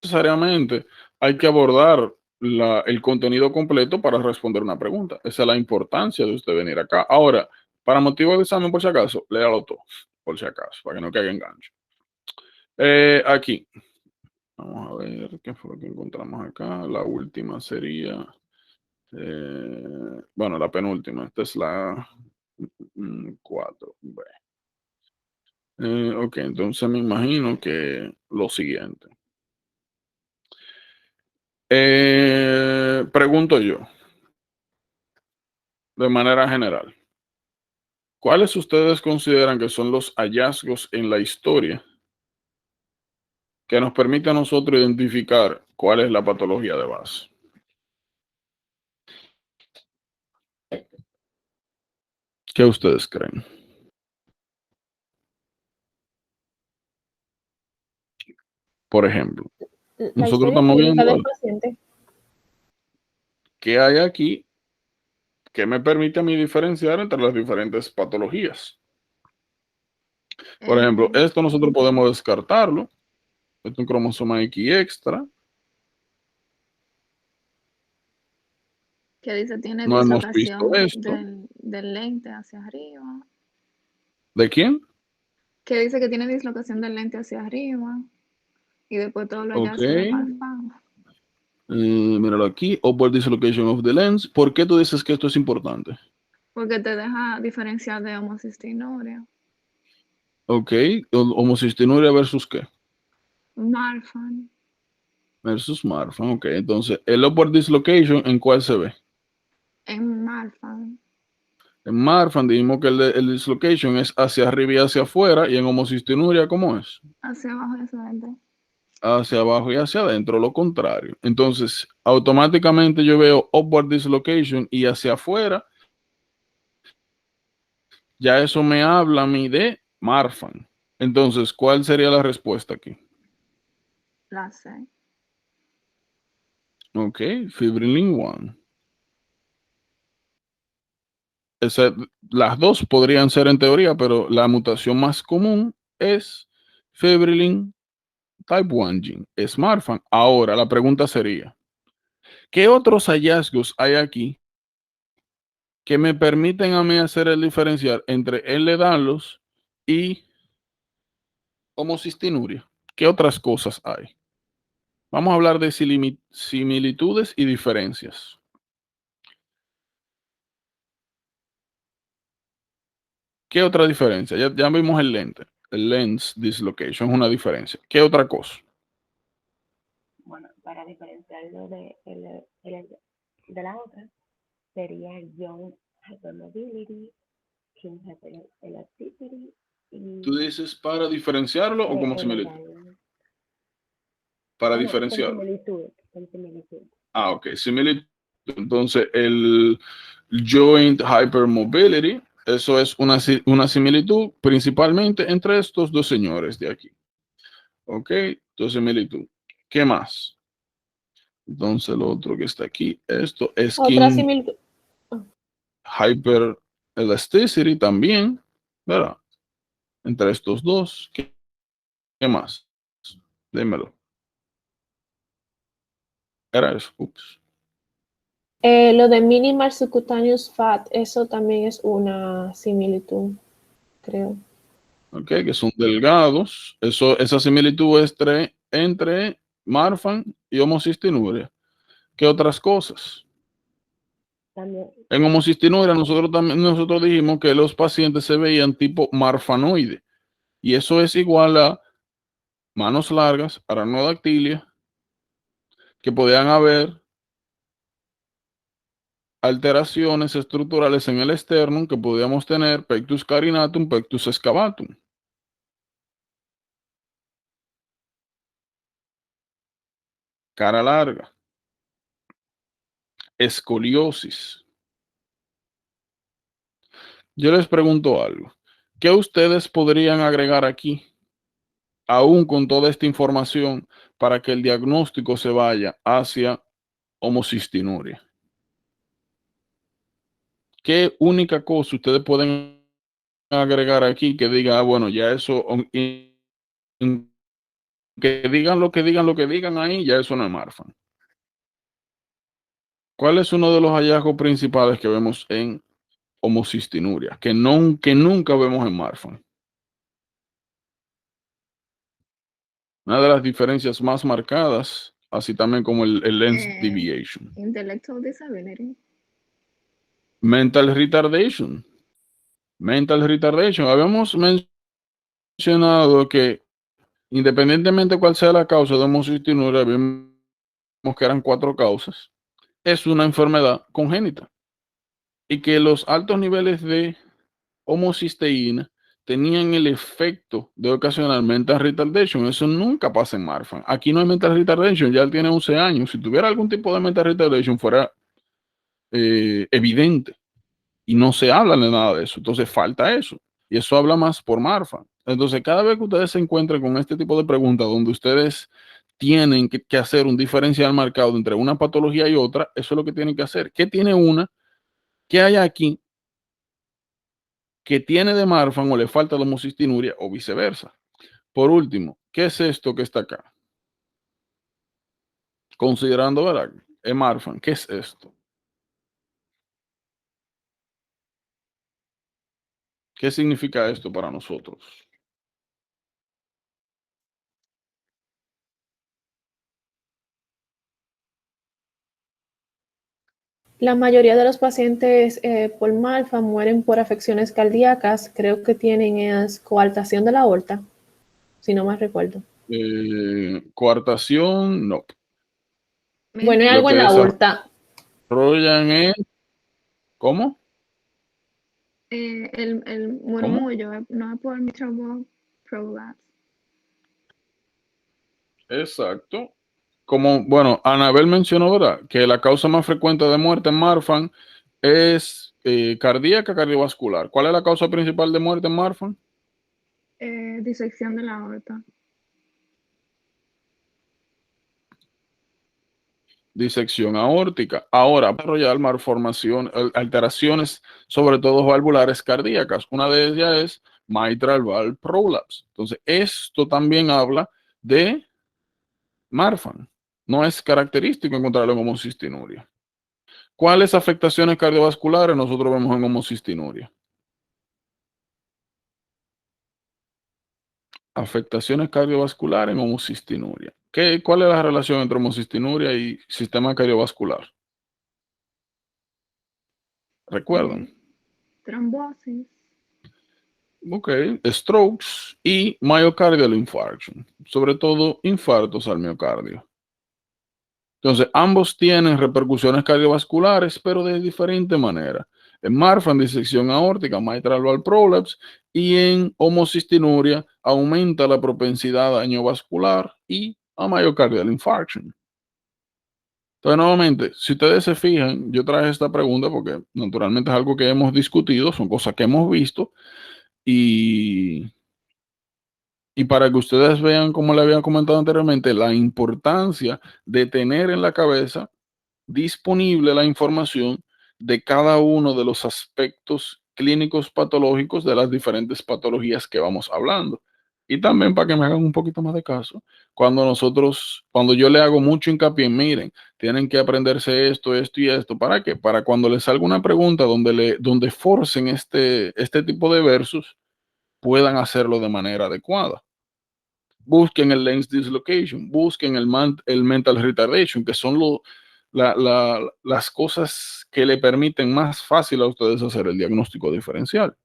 necesariamente hay que abordar el contenido completo para responder una pregunta. Esa es la importancia de usted venir acá. Ahora, para motivo de examen, por si acaso, léalo todo, por si acaso, para que no caiga enganche. Aquí, vamos a ver qué fue lo que encontramos acá. La última sería, bueno, la penúltima. Esta es la 4. Ok, entonces me imagino que lo siguiente. Pregunto yo, de manera general, ¿cuáles ustedes consideran que son los hallazgos en la historia que nos permiten a nosotros identificar cuál es la patología de base? ¿Qué ustedes creen? Por ejemplo, La nosotros historia estamos clínica viendo del paciente. qué hay aquí que me permite a mí diferenciar entre las diferentes patologías. Por ejemplo, esto nosotros podemos descartarlo. Esto es un cromosoma X extra. Que dice tiene No hemos visto dislocación esto. del lente hacia arriba. ¿De quién? Que dice que tiene dislocación del lente hacia arriba. Y después todo lo Ok. hallazgos de Marfan. Míralo aquí. Upward dislocation of the lens. ¿Por qué tú dices que esto es importante? Porque te deja diferenciar de homocistinuria. Ok. Homocistinuria versus qué? Marfan. versus Marfan. Ok, entonces, el upward dislocation, ¿en cuál se ve? En Marfan. En Marfan dijimos que el dislocation es hacia arriba y hacia afuera, y en homocistinuria, ¿cómo es? Hacia abajo y hacia adentro. Hacia abajo y hacia adentro, lo contrario. Entonces, automáticamente yo veo upward dislocation y hacia afuera, ya eso me habla a mí de Marfan. Entonces, ¿cuál sería la respuesta aquí? La C. Ok, Fibrillin 1. Las dos podrían ser en teoría, pero la mutación más común es Fibrillin Type 1 gene, es Marfan. Ahora, la pregunta sería, ¿qué otros hallazgos hay aquí que me permiten a mí hacer el diferenciar entre L-Danlos y homocistinuria? ¿Qué otras cosas hay? Vamos a hablar de similitudes y diferencias. ¿Qué otra diferencia? Ya vimos el lente. El lens dislocation es una diferencia. ¿Qué otra cosa? Bueno, para diferenciarlo de la otra, sería Young Hypermobility, King Hyperelasticity y ¿Tú dices para diferenciarlo o como similitud? Para Con diferenciarlo. similitud, con similitud. Ah, ok, similitud. Entonces, el joint hypermobility, eso es una similitud principalmente entre estos dos señores de aquí. Ok, dos similitud. ¿Qué más? Entonces, lo otro que está aquí, esto es Otra King similitud. hyperelasticity también, ¿verdad? Entre estos dos. ¿Qué más? Dímelo. Era eso. Ups. Lo de minimal subcutaneous fat, eso también es una similitud, creo. Ok, que son delgados. Esa similitud es entre Marfan y homocistinuria. ¿Qué otras cosas? También, En homocistinuria nosotros dijimos que los pacientes se veían tipo marfanoide. Y eso es igual a manos largas, aranodactilia, que podían haber alteraciones estructurales en el esternum, que podíamos tener pectus carinatum, pectus excavatum. Cara larga, escoliosis. Yo les pregunto algo. ¿Qué ustedes podrían agregar aquí, aún con toda esta información, para que el diagnóstico se vaya hacia homocistinuria? ¿Qué única cosa ustedes pueden agregar aquí que diga, bueno, ya eso, que digan lo que digan, lo que digan ahí, ya eso no es Marfan? ¿Cuál es uno de los hallazgos principales que vemos en homocistinuria, que nunca vemos en Marfan? Una de las diferencias más marcadas, así también como el lens deviation. Intellectual disability. Mental retardation. Mental retardation. Habíamos mencionado que independientemente cuál sea la causa de homocistinuria, vimos que eran 4 causas. Es una enfermedad congénita. Y que los altos niveles de homocisteína tenían el efecto de ocasionar mental retardation. Eso nunca pasa en Marfan. Aquí no hay mental retardation, ya él tiene 11 años. Si tuviera algún tipo de mental retardation fuera evidente. Y no se habla de nada de eso. Entonces falta eso. Y eso habla más por Marfan. Entonces, cada vez que ustedes se encuentren con este tipo de preguntas donde ustedes tienen que hacer un diferencial marcado entre una patología y otra, eso es lo que tienen que hacer. ¿Qué tiene una? ¿Qué hay aquí que tiene de Marfan o le falta de homocistinuria o viceversa? Por último, ¿qué es esto que está acá? Considerando, ¿verdad? Es Marfan, ¿qué es esto? ¿Qué significa esto para nosotros? La mayoría de los pacientes por Marfan mueren por afecciones cardíacas. Creo que tienen es coartación de la aorta, si no mal recuerdo. Coartación, no. Bueno, hay Lo algo que en la aorta. desarrollan es, ¿cómo? El ¿Cómo? murmullo, no es por mitral prolapse. Exacto. Como, bueno, Anabel mencionó, ¿verdad? Que la causa más frecuente de muerte en Marfan es cardíaca, cardiovascular. ¿Cuál es la causa principal de muerte en Marfan? Disección de la aorta. Disección aórtica. Ahora, desarrollar malformación, alteraciones, sobre todo valvulares cardíacas. Una de ellas es mitral valve prolapse. Entonces, esto también habla de Marfan. No es característico encontrarlo en homocistinuria. ¿Cuáles afectaciones cardiovasculares nosotros vemos en homocistinuria? Afectaciones cardiovasculares en homocistinuria. ¿Cuál es la relación entre homocistinuria y sistema cardiovascular? ¿Recuerdan? Trombosis. Ok, strokes y myocardial infarction, sobre todo infartos al miocardio. Entonces, ambos tienen repercusiones cardiovasculares, pero de diferente manera. En Marfan, disección aórtica, mitral valve prolapse, y en homocistinuria aumenta la propensidad a daño vascular y a myocardial infarction. Entonces, nuevamente, si ustedes se fijan, yo traje esta pregunta porque naturalmente es algo que hemos discutido, son cosas que hemos visto, y para que ustedes vean, como le había comentado anteriormente, la importancia de tener en la cabeza disponible la información de cada uno de los aspectos clínicos patológicos de las diferentes patologías que vamos hablando. Y también para que me hagan un poquito más de caso, cuando yo le hago mucho hincapié en, miren, tienen que aprenderse esto, esto y esto, ¿para qué? Para cuando les salga una pregunta donde forcen este tipo de versos, puedan hacerlo de manera adecuada. Busquen el lens dislocation, busquen el mental retardation, que son las cosas que le permiten más fácil a ustedes hacer el diagnóstico diferencial.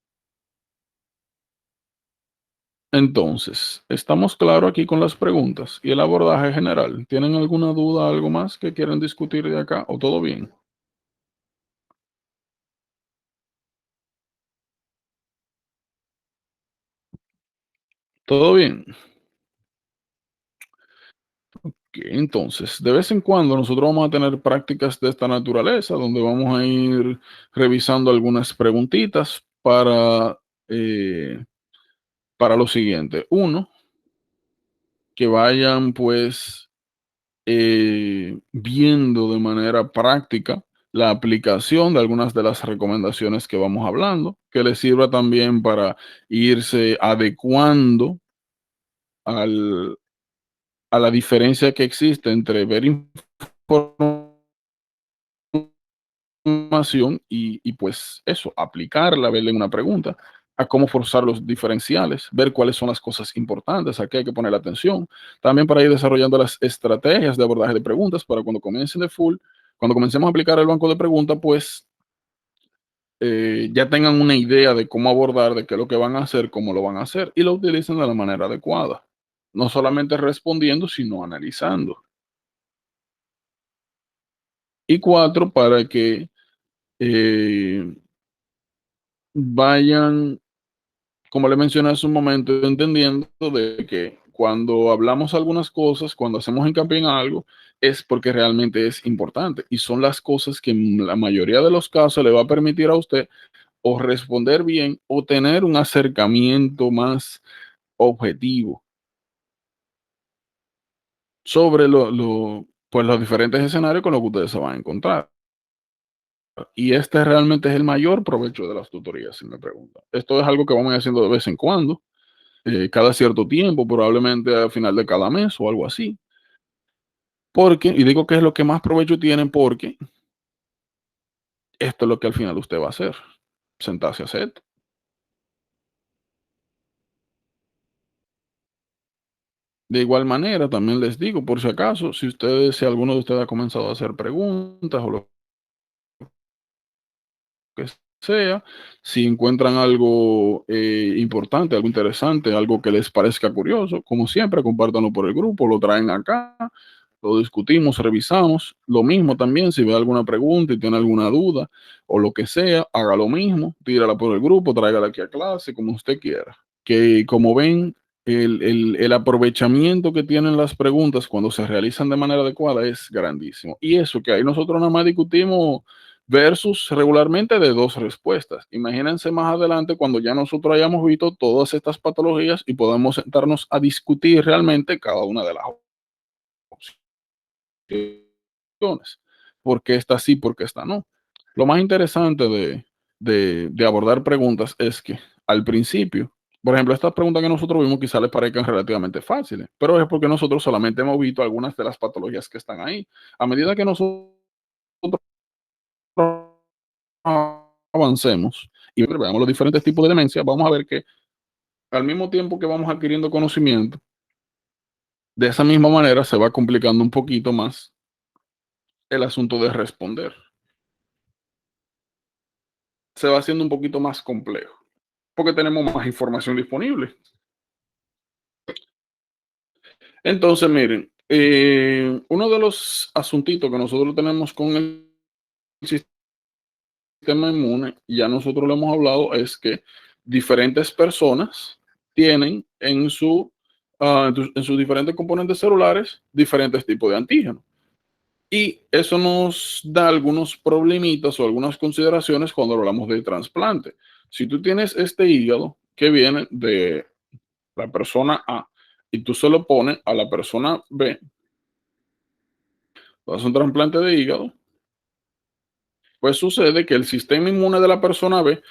Entonces, estamos claros aquí con las preguntas y el abordaje general. ¿Tienen alguna duda, algo más que quieren discutir de acá o todo bien? ¿Todo bien? Entonces, de vez en cuando nosotros vamos a tener prácticas de esta naturaleza, donde vamos a ir revisando algunas preguntitas para lo siguiente. Uno, que vayan pues viendo de manera práctica la aplicación de algunas de las recomendaciones que vamos hablando, que les sirva también para irse adecuando al, a la diferencia que existe entre ver información y pues eso, aplicarla, verle en una pregunta, a cómo forzar los diferenciales, ver cuáles son las cosas importantes, a qué hay que poner atención, también para ir desarrollando las estrategias de abordaje de preguntas para cuando comiencen de full, cuando comencemos a aplicar el banco de preguntas, pues ya tengan una idea de cómo abordar, de qué es lo que van a hacer, cómo lo van a hacer y lo utilicen de la manera adecuada. No solamente respondiendo, sino analizando. Y cuatro, para que eh, vayan, como le mencioné hace un momento, entendiendo de que cuando hablamos algunas cosas, cuando hacemos hincapié en algo, es porque realmente es importante y son las cosas que en la mayoría de los casos le va a permitir a usted o responder bien o tener un acercamiento más objetivo sobre pues los diferentes escenarios con los que ustedes se van a encontrar. Y este realmente es el mayor provecho de las tutorías, si me preguntan. Esto es algo que vamos haciendo de vez en cuando, cada cierto tiempo, probablemente al final de cada mes o algo así. Y digo que es lo que más provecho tienen porque esto es lo que al final usted va a hacer, sentarse a hacer. De igual manera, también les digo, por si acaso, si alguno de ustedes ha comenzado a hacer preguntas o lo que sea, si encuentran algo importante, algo interesante, algo que les parezca curioso, como siempre, compártanlo por el grupo, lo traen acá lo discutimos, revisamos. Lo mismo también, si ve alguna pregunta y tiene alguna duda o lo que sea, haga lo mismo, tírala por el grupo, tráigala aquí a clase, como usted quiera. Que como ven, el aprovechamiento que tienen las preguntas cuando se realizan de manera adecuada es grandísimo. Y eso que ahí nosotros nada más discutimos versus regularmente de 2 respuestas. Imagínense más adelante cuando ya nosotros hayamos visto todas estas patologías y podamos sentarnos a discutir realmente cada una de las opciones. ¿Por qué esta sí, por qué esta no? Lo más interesante de abordar preguntas es que al principio, por ejemplo, estas preguntas que nosotros vimos quizá les parezcan relativamente fáciles, pero es porque nosotros solamente hemos visto algunas de las patologías que están ahí. A medida que nosotros avancemos y veamos los diferentes tipos de demencia, vamos a ver que al mismo tiempo que vamos adquiriendo conocimiento, de esa misma manera se va complicando un poquito más el asunto de responder. Se va haciendo un poquito más complejo, porque tenemos más información disponible. Entonces, miren, uno de los asuntitos que nosotros tenemos con el sistema inmune, ya nosotros lo hemos hablado, es que diferentes personas tienen en sus diferentes componentes celulares diferentes tipos de antígenos. Y eso nos da algunos problemitas o algunas consideraciones cuando hablamos de trasplante. Si tú tienes este hígado que viene de la persona A y tú se lo pones a la persona B, vas a un trasplante de hígado, pues sucede que el sistema inmune de la persona B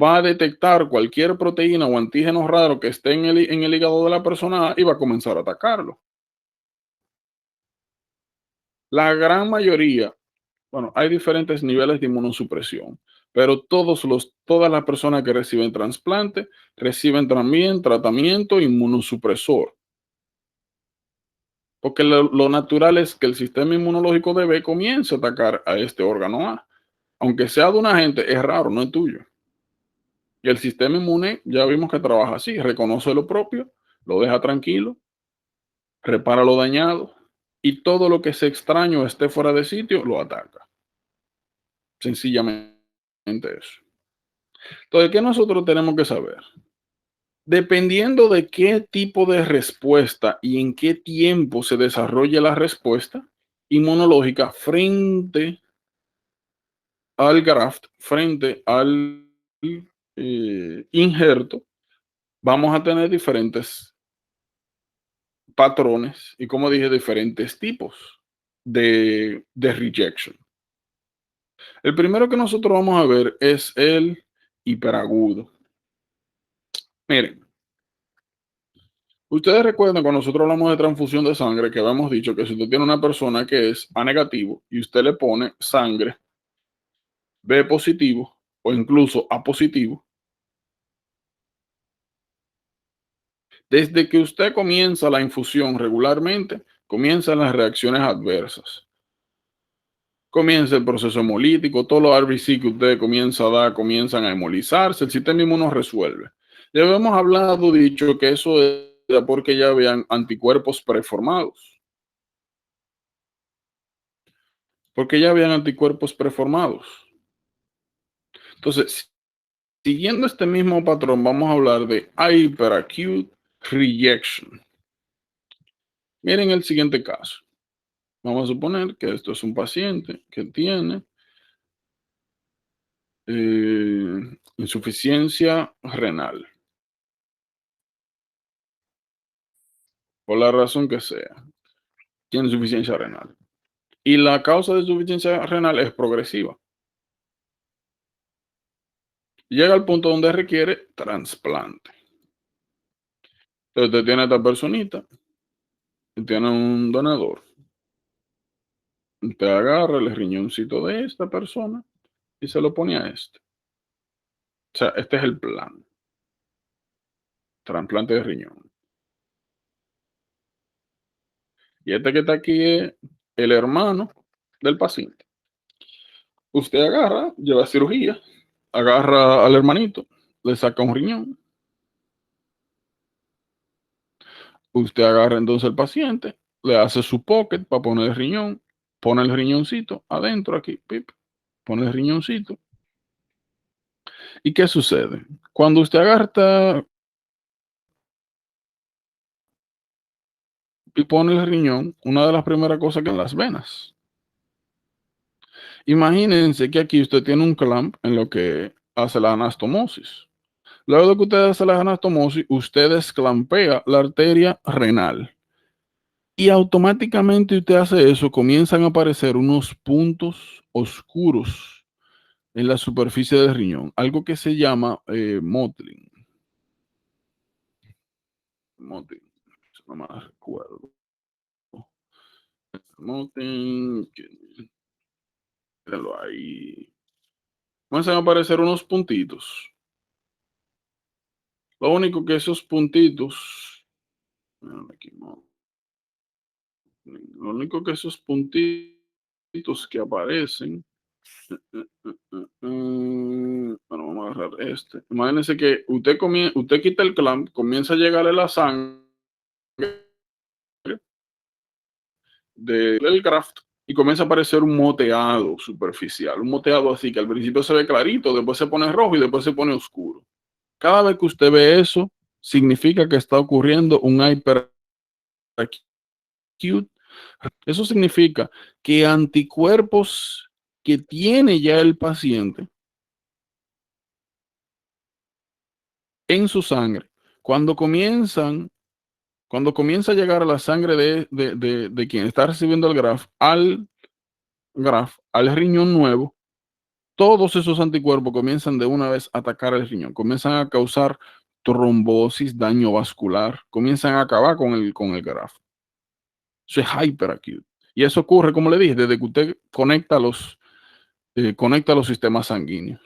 va a detectar cualquier proteína o antígeno raro que esté en el hígado de la persona A y va a comenzar a atacarlo. La gran mayoría, bueno, hay diferentes niveles de inmunosupresión, pero todas las personas que reciben trasplante reciben también tratamiento inmunosupresor. Porque lo natural es que el sistema inmunológico de B comience a atacar a este órgano A. Aunque sea de una gente, es raro, no es tuyo. Y el sistema inmune ya vimos que trabaja así, reconoce lo propio, lo deja tranquilo, repara lo dañado y todo lo que es extraño o esté fuera de sitio, lo ataca. Sencillamente eso. Entonces, ¿qué nosotros tenemos que saber? Dependiendo de qué tipo de respuesta y en qué tiempo se desarrolle la respuesta inmunológica frente al graft, frente al injerto, vamos a tener diferentes patrones y, como dije, diferentes tipos de rejection. El primero que nosotros vamos a ver es el hiperagudo. Miren, ustedes recuerdan cuando nosotros hablamos de transfusión de sangre que habíamos dicho que si usted tiene una persona que es A negativo y usted le pone sangre B positivo o incluso A positivo, desde que usted comienza la infusión regularmente, comienzan las reacciones adversas. Comienza el proceso hemolítico, todos los RBC que usted comienza a dar comienzan a hemolizarse, el sistema inmuno resuelve. Ya habíamos hablado, dicho que eso era porque ya habían anticuerpos preformados. Porque ya habían anticuerpos preformados. Entonces, siguiendo este mismo patrón, vamos a hablar de hyperacute rejection. Miren el siguiente caso. Vamos a suponer que esto es un paciente que tiene insuficiencia renal. Por la razón que sea, tiene insuficiencia renal. Y la causa de insuficiencia renal es progresiva. Llega al punto donde requiere trasplante. Entonces usted tiene a esta personita y tiene un donador. Usted agarra el riñoncito de esta persona y se lo pone a este. O sea, este es el plan. Trasplante de riñón. Y este que está aquí es el hermano del paciente. Usted agarra, lleva cirugía, agarra al hermanito, le saca un riñón. Usted agarra entonces al paciente le hace su pocket para poner el riñón, pone el riñoncito adentro aquí, pip, pone el riñoncito. ¿Y qué sucede? Cuando usted agarra y pone el riñón, una de las primeras cosas que son las venas. Imagínense que aquí usted tiene un clamp en lo que hace la anastomosis. Luego de que usted hace la anastomosis, usted desclampea la arteria renal. Y automáticamente usted hace eso, comienzan a aparecer unos puntos oscuros en la superficie del riñón. Algo que se llama mottling. Mottling, no me recuerdo. Mottling, míralo ahí. Comienzan a aparecer unos puntitos. Lo único que esos puntitos, lo único que esos puntitos que aparecen, bueno, vamos a agarrar este. Imagínense que usted quita el clamp, comienza a llegarle la sangre del graft y comienza a aparecer un moteado superficial, un moteado así que al principio se ve clarito, después se pone rojo y después se pone oscuro. Cada vez que usted ve eso, significa que está ocurriendo un hyperacute. Eso significa que anticuerpos que tiene ya el paciente en su sangre, cuando comienza a llegar a la sangre de quien está recibiendo el graft al riñón nuevo, todos esos anticuerpos comienzan de una vez a atacar el riñón, comienzan a causar trombosis, daño vascular, comienzan a acabar con el graft. Eso es hyperacute. Y eso ocurre, como le dije, desde que usted conecta los sistemas sanguíneos.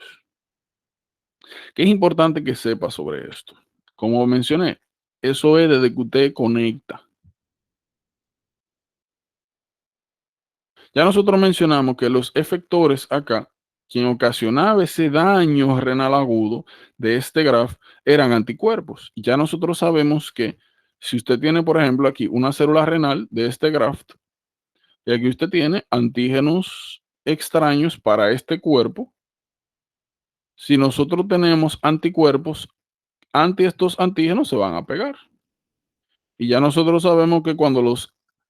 ¿Qué es importante que sepa sobre esto? Como mencioné, eso es desde que usted conecta. Ya nosotros mencionamos que los efectores acá, quien ocasionaba ese daño renal agudo de este graft, eran anticuerpos. Y ya nosotros sabemos que si usted tiene, por ejemplo, aquí una célula renal de este graft, y aquí usted tiene antígenos extraños para este cuerpo, si nosotros tenemos anticuerpos, estos antígenos se van a pegar. Y ya nosotros sabemos que cuando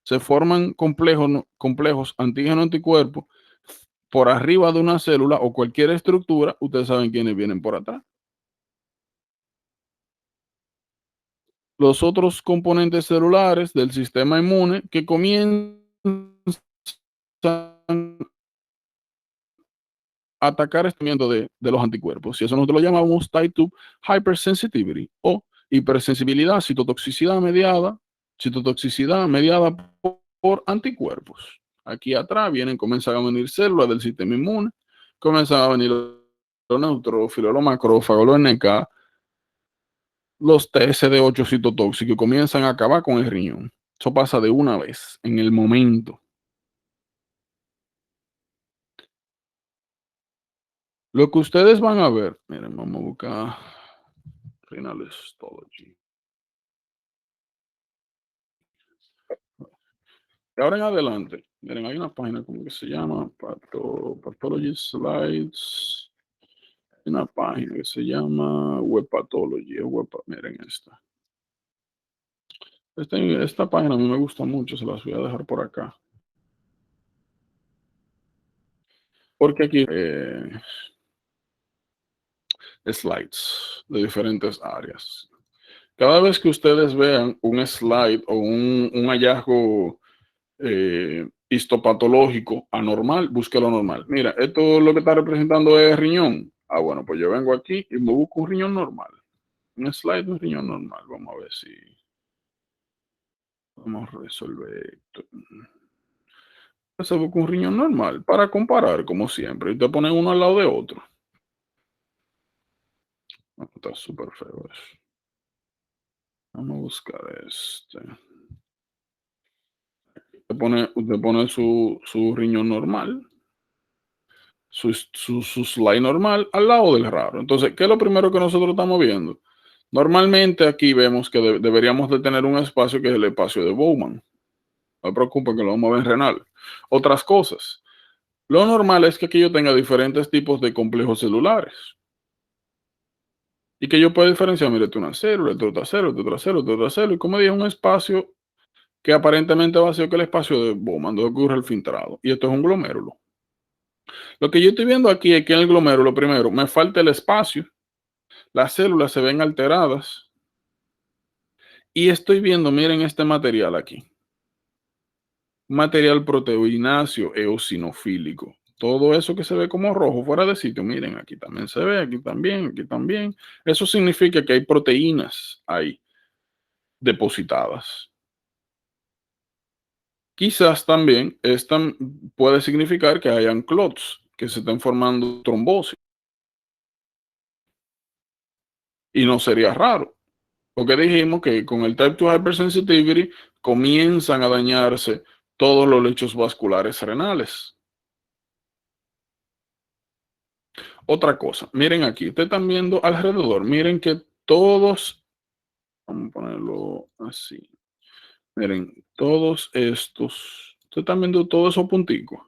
se forman complejos antígeno-anticuerpos por arriba de una célula o cualquier estructura, ustedes saben quiénes vienen por atrás. Los otros componentes celulares del sistema inmune que comienzan a atacar este movimiento de los anticuerpos. Y eso nosotros lo llamamos type 2 hypersensitivity o hipersensibilidad, citotoxicidad mediada por anticuerpos. Aquí atrás comienzan a venir células del sistema inmune, comienzan a venir los neutrófilos, los macrófagos, los NK, los TSD8 citotóxicos y comienzan a acabar con el riñón. Eso pasa de una vez, en el momento. Lo que ustedes van a ver, miren, vamos a buscar renal histology. De ahora en adelante, miren, hay una página como que se llama Pathology Slides. Hay una página que se llama Web Pathology. Miren esta. Esta página a mí me gusta mucho, se las voy a dejar por acá. Porque aquí slides de diferentes áreas. Cada vez que ustedes vean un slide o un hallazgo histopatológico anormal, búsquelo normal. Mira, esto lo que está representando es riñón. Ah, bueno, pues yo vengo aquí y me busco un riñón normal. Un slide de un riñón normal. Vamos a ver si vamos a resolver esto. Se busca un riñón normal para comparar, como siempre. Y te ponen uno al lado de otro. Está súper feo eso. Vamos a buscar este. Usted pone su riñón normal, su slide normal al lado del raro. Entonces, ¿qué es lo primero que nosotros estamos viendo? Normalmente aquí vemos que deberíamos de tener un espacio que es el espacio de Bowman. No me preocupa que lo vamos a ver en renal. Otras cosas. Lo normal es que aquí yo tenga diferentes tipos de complejos celulares. Y que yo pueda diferenciar, mire, esto es una célula, esto es otra célula, esto es otra célula, esto es otra célula. Y como dije, un espacio que aparentemente vacío, que el espacio de Bowman, donde ocurre el filtrado. Y esto es un glomérulo. Lo que yo estoy viendo aquí es que en el glomérulo, primero, me falta el espacio. Las células se ven alteradas. Y estoy viendo, miren este material aquí. Material proteínáceo eosinofílico. Todo eso que se ve como rojo fuera de sitio, miren, aquí también se ve, aquí también, aquí también. Eso significa que hay proteínas ahí depositadas. Quizás también esta puede significar que hayan clots, que se estén formando trombosis. Y no sería raro, porque dijimos que con el type 2 hypersensitivity comienzan a dañarse todos los lechos vasculares renales. Otra cosa, miren aquí, ustedes están viendo alrededor, miren que todos, vamos a ponerlo así, miren, todos estos, ustedes están viendo todos esos punticos.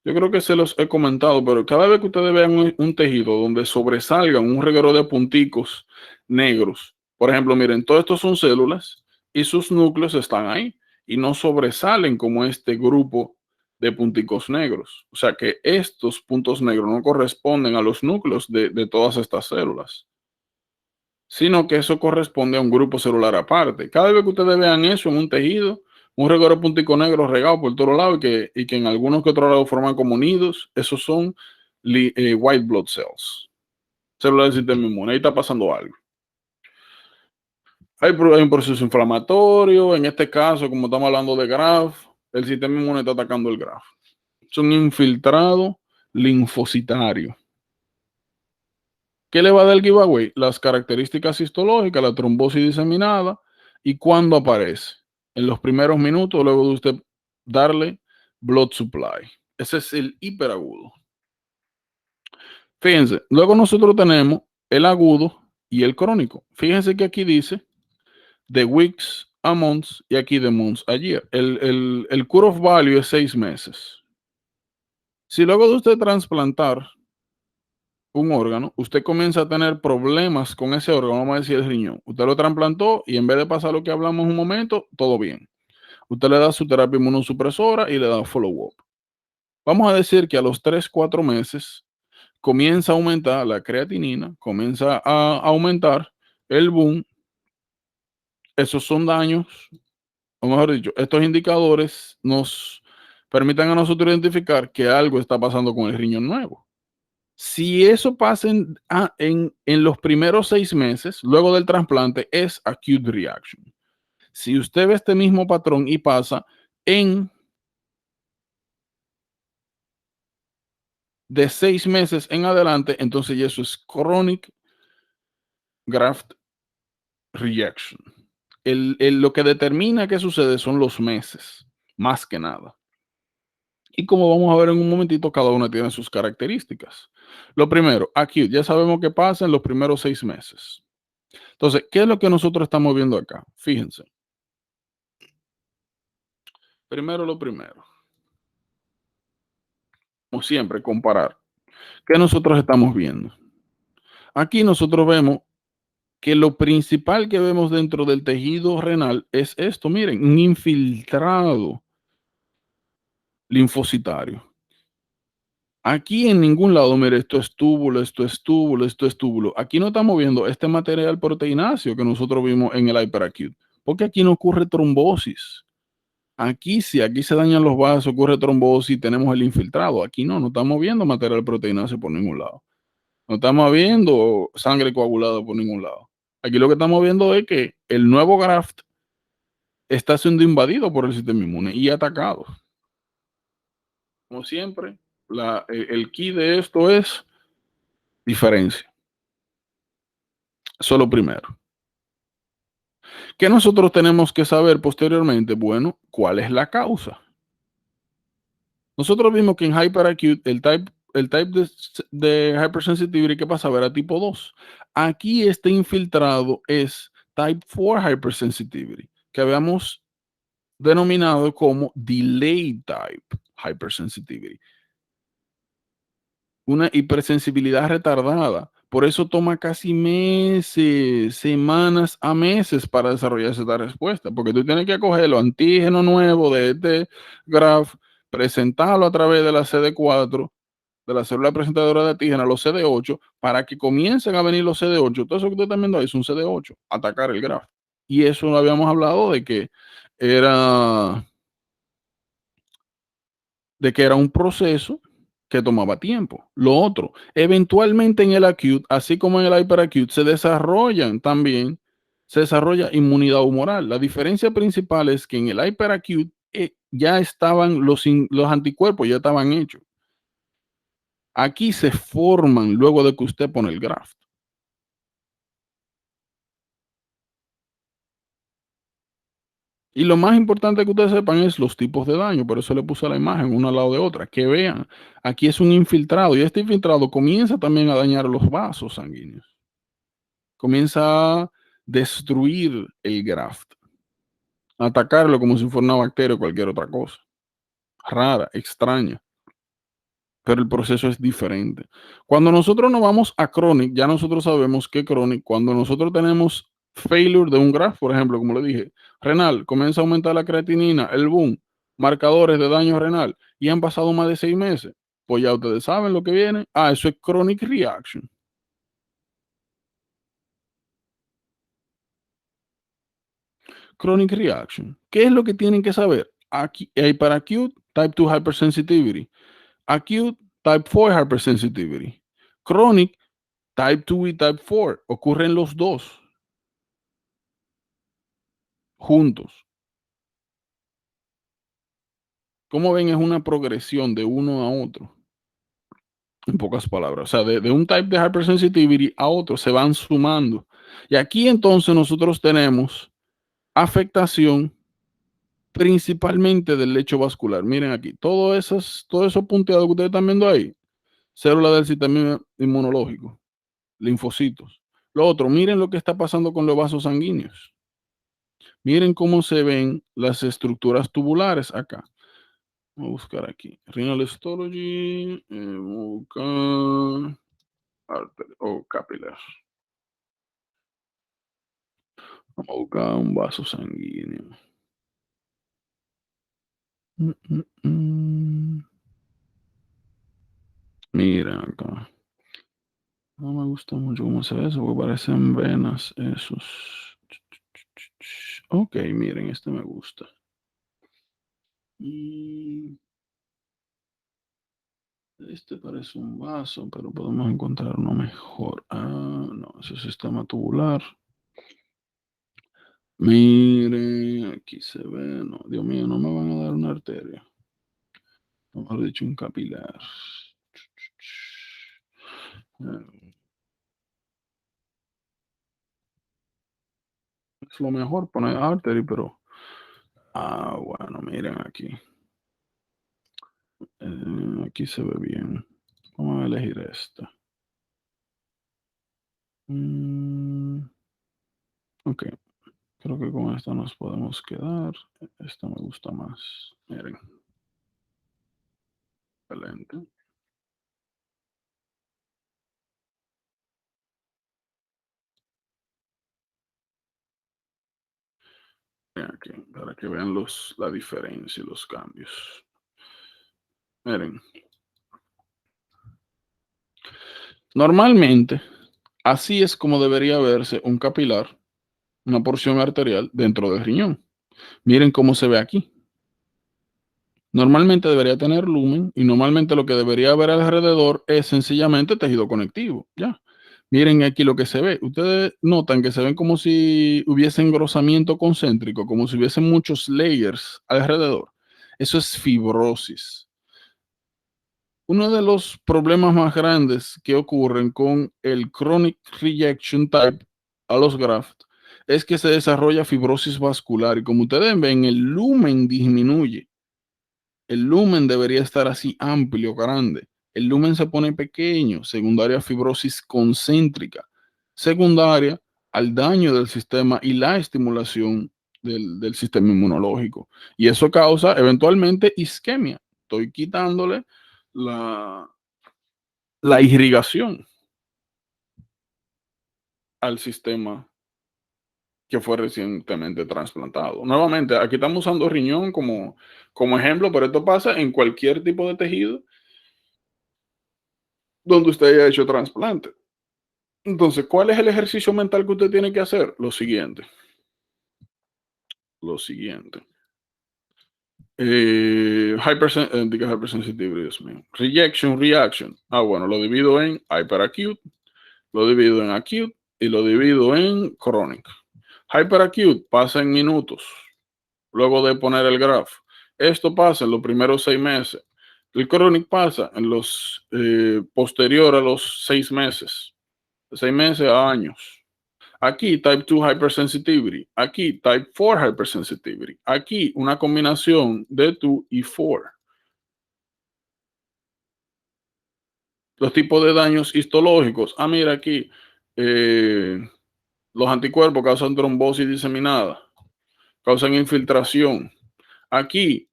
Yo creo que se los he comentado, pero cada vez que ustedes vean un tejido donde sobresalgan un reguero de punticos negros, por ejemplo, miren, todos estos son células y sus núcleos están ahí y no sobresalen como este grupo de punticos negros. O sea que estos puntos negros no corresponden a los núcleos de todas estas células, sino que eso corresponde a un grupo celular aparte. Cada vez que ustedes vean eso en un tejido, un reguero puntico negro regado por todos lados y que en algunos que otros lados forman como nidos, esos son white blood cells, células del sistema inmune. Ahí está pasando algo. Hay un proceso inflamatorio, en este caso, como estamos hablando de GRAF, el sistema inmune está atacando el GRAF. Es un infiltrado linfocitario. ¿Qué le va a dar el giveaway? Las características histológicas, la trombosis diseminada y cuándo aparece. En los primeros minutos, luego de usted darle blood supply. Ese es el hiperagudo. Fíjense, luego nosotros tenemos el agudo y el crónico. Fíjense que aquí dice de weeks a months y aquí de months a year. El cut-off value es 6 meses. Si luego de usted trasplantar un órgano, usted comienza a tener problemas con ese órgano, vamos a decir el riñón. Usted lo trasplantó y en vez de pasar lo que hablamos un momento, todo bien. Usted le da su terapia inmunosupresora y le da follow-up. Vamos a decir que a los 3-4 meses comienza a aumentar la creatinina, comienza a aumentar el boom. Esos son daños, o mejor dicho, estos indicadores nos permiten a nosotros identificar que algo está pasando con el riñón nuevo. Si eso pasa en los primeros 6 meses, luego del trasplante, es acute reaction. Si usted ve este mismo patrón y pasa de 6 meses en adelante, entonces ya eso es chronic graft rejection. Lo que determina qué sucede son los meses, más que nada. Y como vamos a ver en un momentito, cada una tiene sus características. Lo primero, acute, ya sabemos qué pasa en los primeros 6 meses. Entonces, ¿qué es lo que nosotros estamos viendo acá? Fíjense. Primero lo primero. Como siempre, comparar. ¿Qué nosotros estamos viendo? Aquí nosotros vemos que lo principal que vemos dentro del tejido renal es esto, miren, un infiltrado linfocitario. Aquí en ningún lado, mire, esto es túbulo, esto es túbulo, esto es túbulo. Aquí no estamos viendo este material proteináceo que nosotros vimos en el hyperacute, porque aquí no ocurre trombosis. Aquí sí, aquí se dañan los vasos, ocurre trombosis, tenemos el infiltrado. Aquí no estamos viendo material proteináceo por ningún lado. No estamos viendo sangre coagulada por ningún lado. Aquí lo que estamos viendo es que el nuevo graft está siendo invadido por el sistema inmune y atacado. Como siempre, el key de esto es diferencia. Eso es lo primero. ¿Qué nosotros tenemos que saber posteriormente? Bueno, ¿cuál es la causa? Nosotros vimos que en hyperacute el type de hypersensitivity que pasaba era tipo 2. Aquí este infiltrado es type 4 hypersensitivity, que habíamos denominado como delayed type hypersensitivity. Una hipersensibilidad retardada. Por eso toma casi meses, semanas a meses para desarrollarse esta respuesta, porque tú tienes que coger los antígenos nuevos de este graph, presentarlo a través de la CD4, de la célula presentadora de antígenos, los CD8, para que comiencen a venir los CD8. Todo eso que usted está viendo ahí es un CD8, atacar el graph. Y eso lo habíamos hablado de que era un proceso que tomaba tiempo. Lo otro, eventualmente en el acute, así como en el hyperacute, se desarrolla inmunidad humoral. La diferencia principal es que en el hyperacute ya estaban los anticuerpos, ya estaban hechos. Aquí se forman luego de que usted pone el graft. Y lo más importante que ustedes sepan es los tipos de daño. Por eso le puse la imagen una al lado de otra. Que vean, aquí es un infiltrado y este infiltrado comienza también a dañar los vasos sanguíneos. Comienza a destruir el graft. A atacarlo como si fuera una bacteria o cualquier otra cosa. Rara, extraña. Pero el proceso es diferente. Cuando nosotros nos vamos a chronic, ya nosotros sabemos que chronic, cuando nosotros tenemos failure de un graft, por ejemplo, como le dije, renal, comienza a aumentar la creatinina, el boom, marcadores de daño renal, y han pasado más de 6 meses, pues ya ustedes saben lo que viene. Eso es chronic reaction. Chronic reaction. ¿Qué es lo que tienen que saber? Aquí hay para acute, type 2 hypersensitivity. Acute, type 4 hypersensitivity. Chronic, type 2 y type 4. Ocurren los dos juntos. Como ven, es una progresión de uno a otro. En pocas palabras. O sea, de un type de hypersensitivity a otro se van sumando. Y aquí entonces nosotros tenemos afectación principalmente del lecho vascular. Miren aquí, todo eso punteado que ustedes están viendo ahí, células del sistema inmunológico, linfocitos. Lo otro, miren lo que está pasando con los vasos sanguíneos. Miren cómo se ven las estructuras tubulares acá. Vamos a buscar aquí. Renal histology, artery o capilar. Vamos a buscar un vaso sanguíneo. Mira acá. No me gusta mucho cómo se ve eso, porque parecen venas esos. Ok, miren, este me gusta. Este parece un vaso, pero podemos encontrar uno mejor. No, ese es sistema tubular. Miren, aquí se ve. No, Dios mío, no me van a dar una arteria. Mejor dicho, un capilar. Es lo mejor poner artery, pero bueno, miren aquí. Aquí se ve bien. Vamos a elegir esta. Ok, creo que con esta nos podemos quedar. Esta me gusta más. Miren. Excelente. Aquí, para que vean la diferencia y los cambios. Miren. Normalmente, así es como debería verse un capilar, una porción arterial dentro del riñón. Miren cómo se ve aquí. Normalmente debería tener lumen y normalmente lo que debería haber alrededor es sencillamente tejido conectivo. Ya. Miren aquí lo que se ve. Ustedes notan que se ven como si hubiese engrosamiento concéntrico, como si hubiesen muchos layers alrededor. Eso es fibrosis. Uno de los problemas más grandes que ocurren con el chronic rejection type a los grafts es que se desarrolla fibrosis vascular y como ustedes ven, el lumen disminuye. El lumen debería estar así amplio, grande. El lumen se pone pequeño, secundaria a fibrosis concéntrica, secundaria al daño del sistema y la estimulación del sistema inmunológico. Y eso causa eventualmente isquemia. Estoy quitándole la irrigación al sistema que fue recientemente trasplantado. Nuevamente, aquí estamos usando riñón como ejemplo, pero esto pasa en cualquier tipo de tejido donde usted haya hecho trasplante. Entonces, ¿cuál es el ejercicio mental que usted tiene que hacer? Lo siguiente. Hypersensitivity, Dios mío. Rejection, reaction. Bueno, lo divido en hyperacute, lo divido en acute y lo divido en chronic. Hyperacute pasa en minutos, luego de poner el graph. Esto pasa en los primeros 6 meses. El chronic pasa en los posterior a los 6 meses. De 6 meses a años. Aquí type 2 hypersensitivity. Aquí type 4 hypersensitivity. Aquí una combinación de 2 y 4. Los tipos de daños histológicos. Mira aquí. Los anticuerpos causan trombosis diseminada. Causan infiltración. Aquí,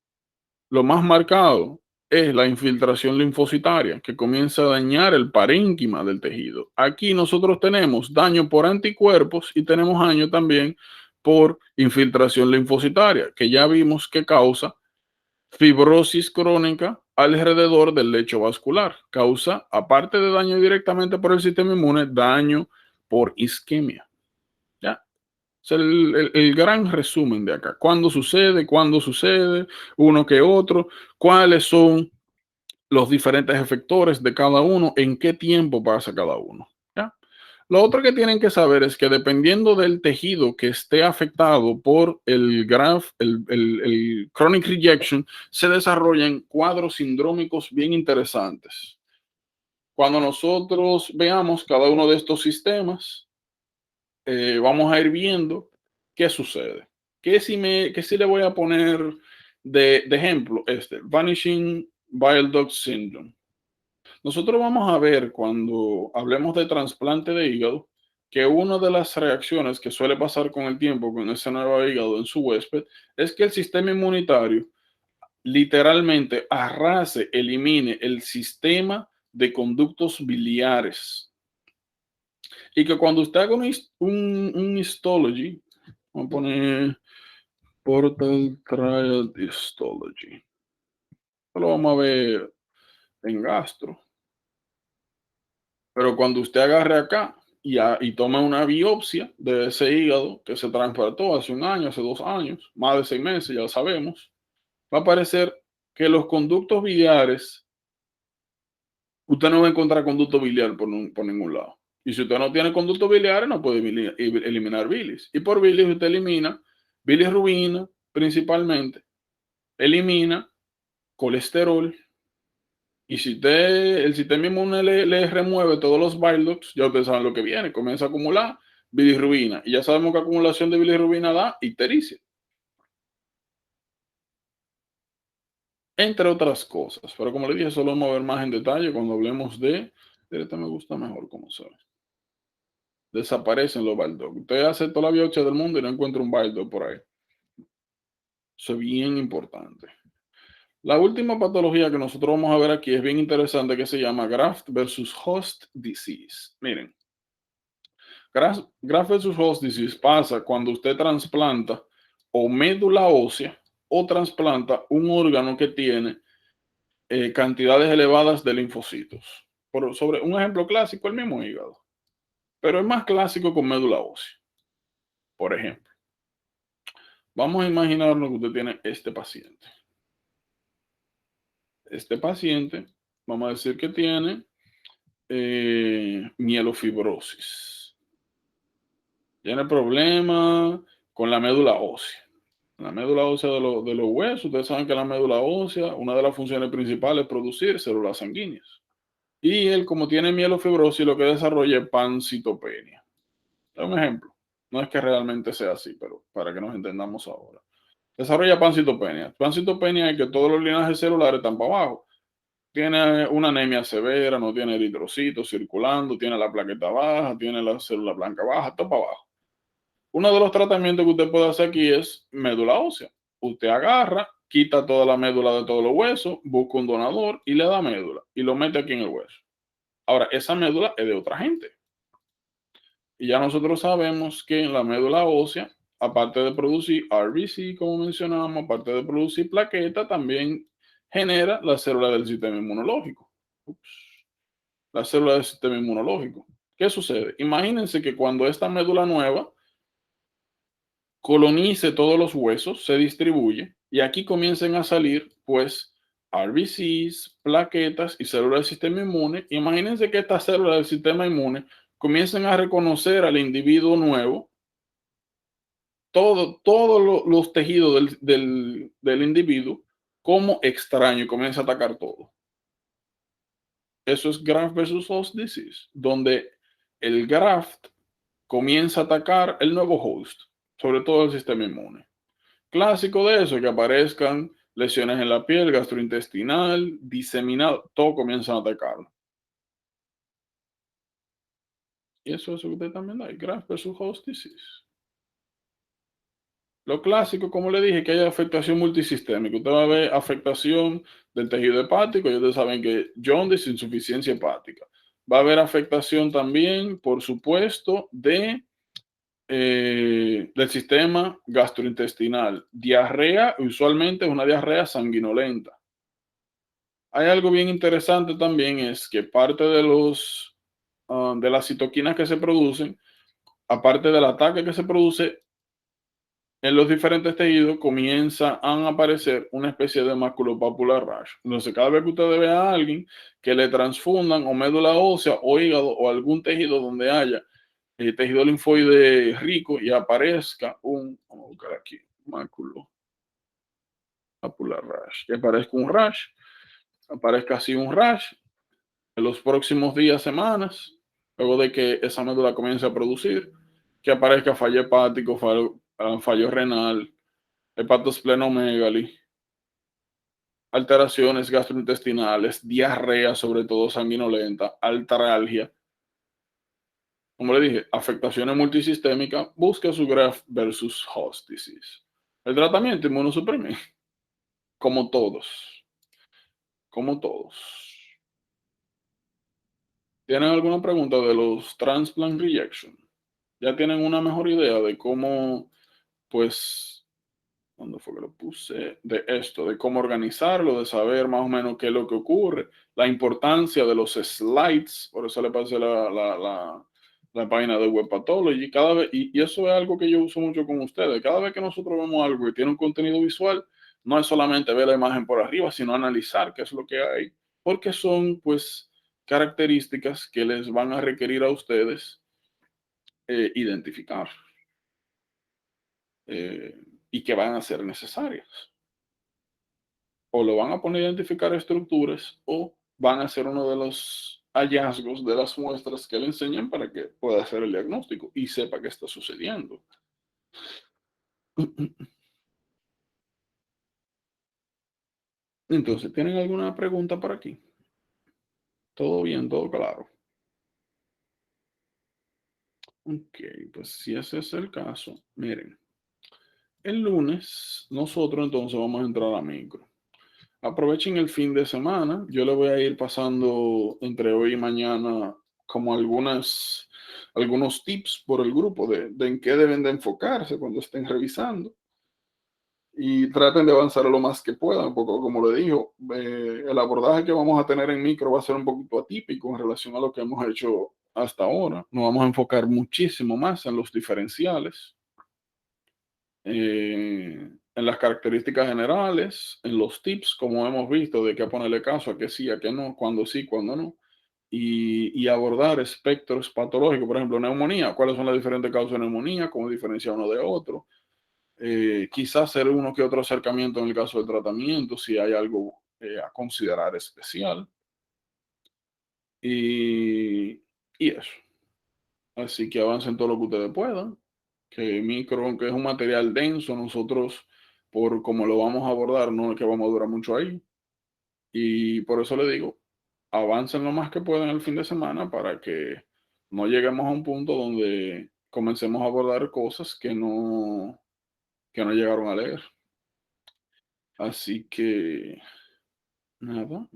lo más marcado es la infiltración linfocitaria, que comienza a dañar el parénquima del tejido. Aquí nosotros tenemos daño por anticuerpos y tenemos daño también por infiltración linfocitaria, que ya vimos que causa fibrosis crónica alrededor del lecho vascular. Causa, aparte de daño directamente por el sistema inmune, daño por isquemia. ¿Ya? Es el gran resumen de acá. ¿Cuándo sucede? Uno que otro. ¿Cuáles son los diferentes efectores de cada uno? ¿En qué tiempo pasa cada uno? ¿Ya? Lo otro que tienen que saber es que dependiendo del tejido que esté afectado por el chronic rejection, se desarrollan cuadros sindrómicos bien interesantes. Cuando nosotros veamos cada uno de estos sistemas, vamos a ir viendo qué sucede. ¿Qué si le voy a poner de ejemplo? Vanishing Bile Duct Syndrome. Nosotros vamos a ver cuando hablemos de trasplante de hígado que una de las reacciones que suele pasar con el tiempo con ese nuevo hígado en su huésped es que el sistema inmunitario literalmente arrase, elimine el sistema de conductos biliares. Y que cuando usted haga un histology, vamos a poner Portal Trial Histology. Esto lo vamos a ver en gastro. Pero cuando usted agarre acá y tome una biopsia de ese hígado que se trasplantó hace 1 año, hace 2 años, más de 6 meses, ya lo sabemos, va a aparecer que los conductos biliares, usted no va a encontrar conducto biliar por ningún lado. Y si usted no tiene conductos biliares, no puede eliminar bilis. Y por bilis usted elimina bilirrubina principalmente, elimina colesterol. Y si el sistema inmune le remueve todos los bile ducts, ya ustedes saben lo que viene. Comienza a acumular bilirrubina. Y ya sabemos que acumulación de bilirrubina da ictericia. Entre otras cosas. Pero como le dije, solo vamos a ver más en detalle cuando hablemos de... Este me gusta mejor como se ve. Desaparecen los bile ducts. Usted hace toda la biopsia del mundo y no encuentra un bile duct por ahí. Eso es bien importante. La última patología que nosotros vamos a ver aquí es bien interesante, que se llama graft versus host disease. Miren, graft versus host disease pasa cuando usted trasplanta o médula ósea o trasplanta un órgano que tiene cantidades elevadas de linfocitos. Sobre un ejemplo clásico, el mismo hígado. Pero es más clásico con médula ósea. Por ejemplo, vamos a imaginarnos que usted tiene este paciente. Este paciente, vamos a decir que tiene mielofibrosis. Tiene problemas con la médula ósea. La médula ósea de los huesos, ustedes saben que la médula ósea, una de las funciones principales es producir células sanguíneas. Y él, como tiene mielofibrosis, lo que desarrolla es pancitopenia. Es un ejemplo. No es que realmente sea así, pero para que nos entendamos ahora. Desarrolla pancitopenia. Pancitopenia es que todos los linajes celulares están para abajo. Tiene una anemia severa, no tiene eritrocitos circulando, tiene la plaqueta baja, tiene la célula blanca baja, todo para abajo. Uno de los tratamientos que usted puede hacer aquí es médula ósea. Usted agarra, quita toda la médula de todos los huesos, busca un donador y le da médula y lo mete aquí en el hueso. Ahora, esa médula es de otra gente. Y ya nosotros sabemos que la médula ósea, aparte de producir RBC, como mencionamos, aparte de producir plaqueta, también genera la célula del sistema inmunológico. La célula del sistema inmunológico. ¿Qué sucede? Imagínense que cuando esta médula nueva colonice todos los huesos, se distribuye y aquí comiencen a salir, pues, RBCs, plaquetas y células del sistema inmune. Imagínense que estas células del sistema inmune comiencen a reconocer al individuo nuevo, todos los tejidos del individuo como extraño y comienza a atacar todo. Eso es graft versus host disease, donde el graft comienza a atacar el nuevo host, sobre todo el sistema inmune. Clásico de eso, que aparezcan lesiones en la piel, gastrointestinal, diseminado, todo comienza a atacarlo. Y eso es lo que usted también da, graft versus host disease. Lo clásico, como le dije, que hay afectación multisistémica. Usted va a ver afectación del tejido hepático, y ustedes saben que jaundice, insuficiencia hepática. Va a haber afectación también, por supuesto, del sistema gastrointestinal. Diarrea, usualmente es una diarrea sanguinolenta. Hay algo bien interesante también, es que parte de de las citoquinas que se producen, aparte del ataque que se produce, en los diferentes tejidos comienza a aparecer una especie de maculopapular rash. Entonces, cada vez que ustedes vean a alguien que le transfundan o médula ósea o hígado o algún tejido donde haya tejido linfoide rico y aparezca vamos a buscar aquí, maculopapular rash, que aparezca un rash, aparezca así un rash en los próximos días, semanas, luego de que esa médula comience a producir, que aparezca fallo hepático, fallo renal, hepatosplenomegaly, alteraciones gastrointestinales, diarrea, sobre todo sanguinolenta, artralgia. Como le dije, afectaciones multisistémicas, busca su graft versus host disease. El tratamiento inmunosuprimido, como todos. Como todos. ¿Tienen alguna pregunta de los transplant rejection? ¿Ya tienen una mejor idea de cómo, pues, ¿dónde fue que lo puse? De esto, de cómo organizarlo, de saber más o menos qué es lo que ocurre, la importancia de los slides, por eso le pasé la página de Web Pathology, y eso es algo que yo uso mucho con ustedes. Cada vez que nosotros vemos algo que tiene un contenido visual, no es solamente ver la imagen por arriba, sino analizar qué es lo que hay, porque son, pues, características que les van a requerir a ustedes identificar. Y que van a ser necesarias. O lo van a poner a identificar estructuras o van a ser uno de los hallazgos de las muestras que le enseñan para que pueda hacer el diagnóstico y sepa qué está sucediendo. Entonces, ¿tienen alguna pregunta por aquí? ¿Todo bien? ¿Todo claro? Ok, pues si ese es el caso, miren. El lunes nosotros entonces vamos a entrar a micro. Aprovechen el fin de semana. Yo le voy a ir pasando entre hoy y mañana como algunos tips por el grupo de en qué deben de enfocarse cuando estén revisando. Y traten de avanzar lo más que puedan, porque como le digo, el abordaje que vamos a tener en micro va a ser un poquito atípico en relación a lo que hemos hecho hasta ahora. Nos vamos a enfocar muchísimo más en los diferenciales. En las características generales, en los tips, como hemos visto, de qué ponerle caso, a qué sí, a qué no, cuándo sí, cuándo no, y abordar espectros patológicos, por ejemplo, neumonía, cuáles son las diferentes causas de neumonía, cómo diferenciar uno de otro, quizás hacer uno que otro acercamiento en el caso del tratamiento, si hay algo a considerar especial, y eso. Así que avancen todo lo que ustedes puedan. Que micro, aunque es un material denso, nosotros, por como lo vamos a abordar, no es que vamos a durar mucho ahí. Y por eso le digo, avancen lo más que puedan el fin de semana para que no lleguemos a un punto donde comencemos a abordar cosas que no llegaron a leer. Así que, nada,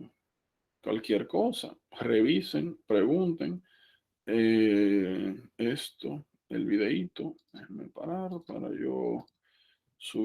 cualquier cosa, revisen, pregunten. El videíto, déjenme parar para yo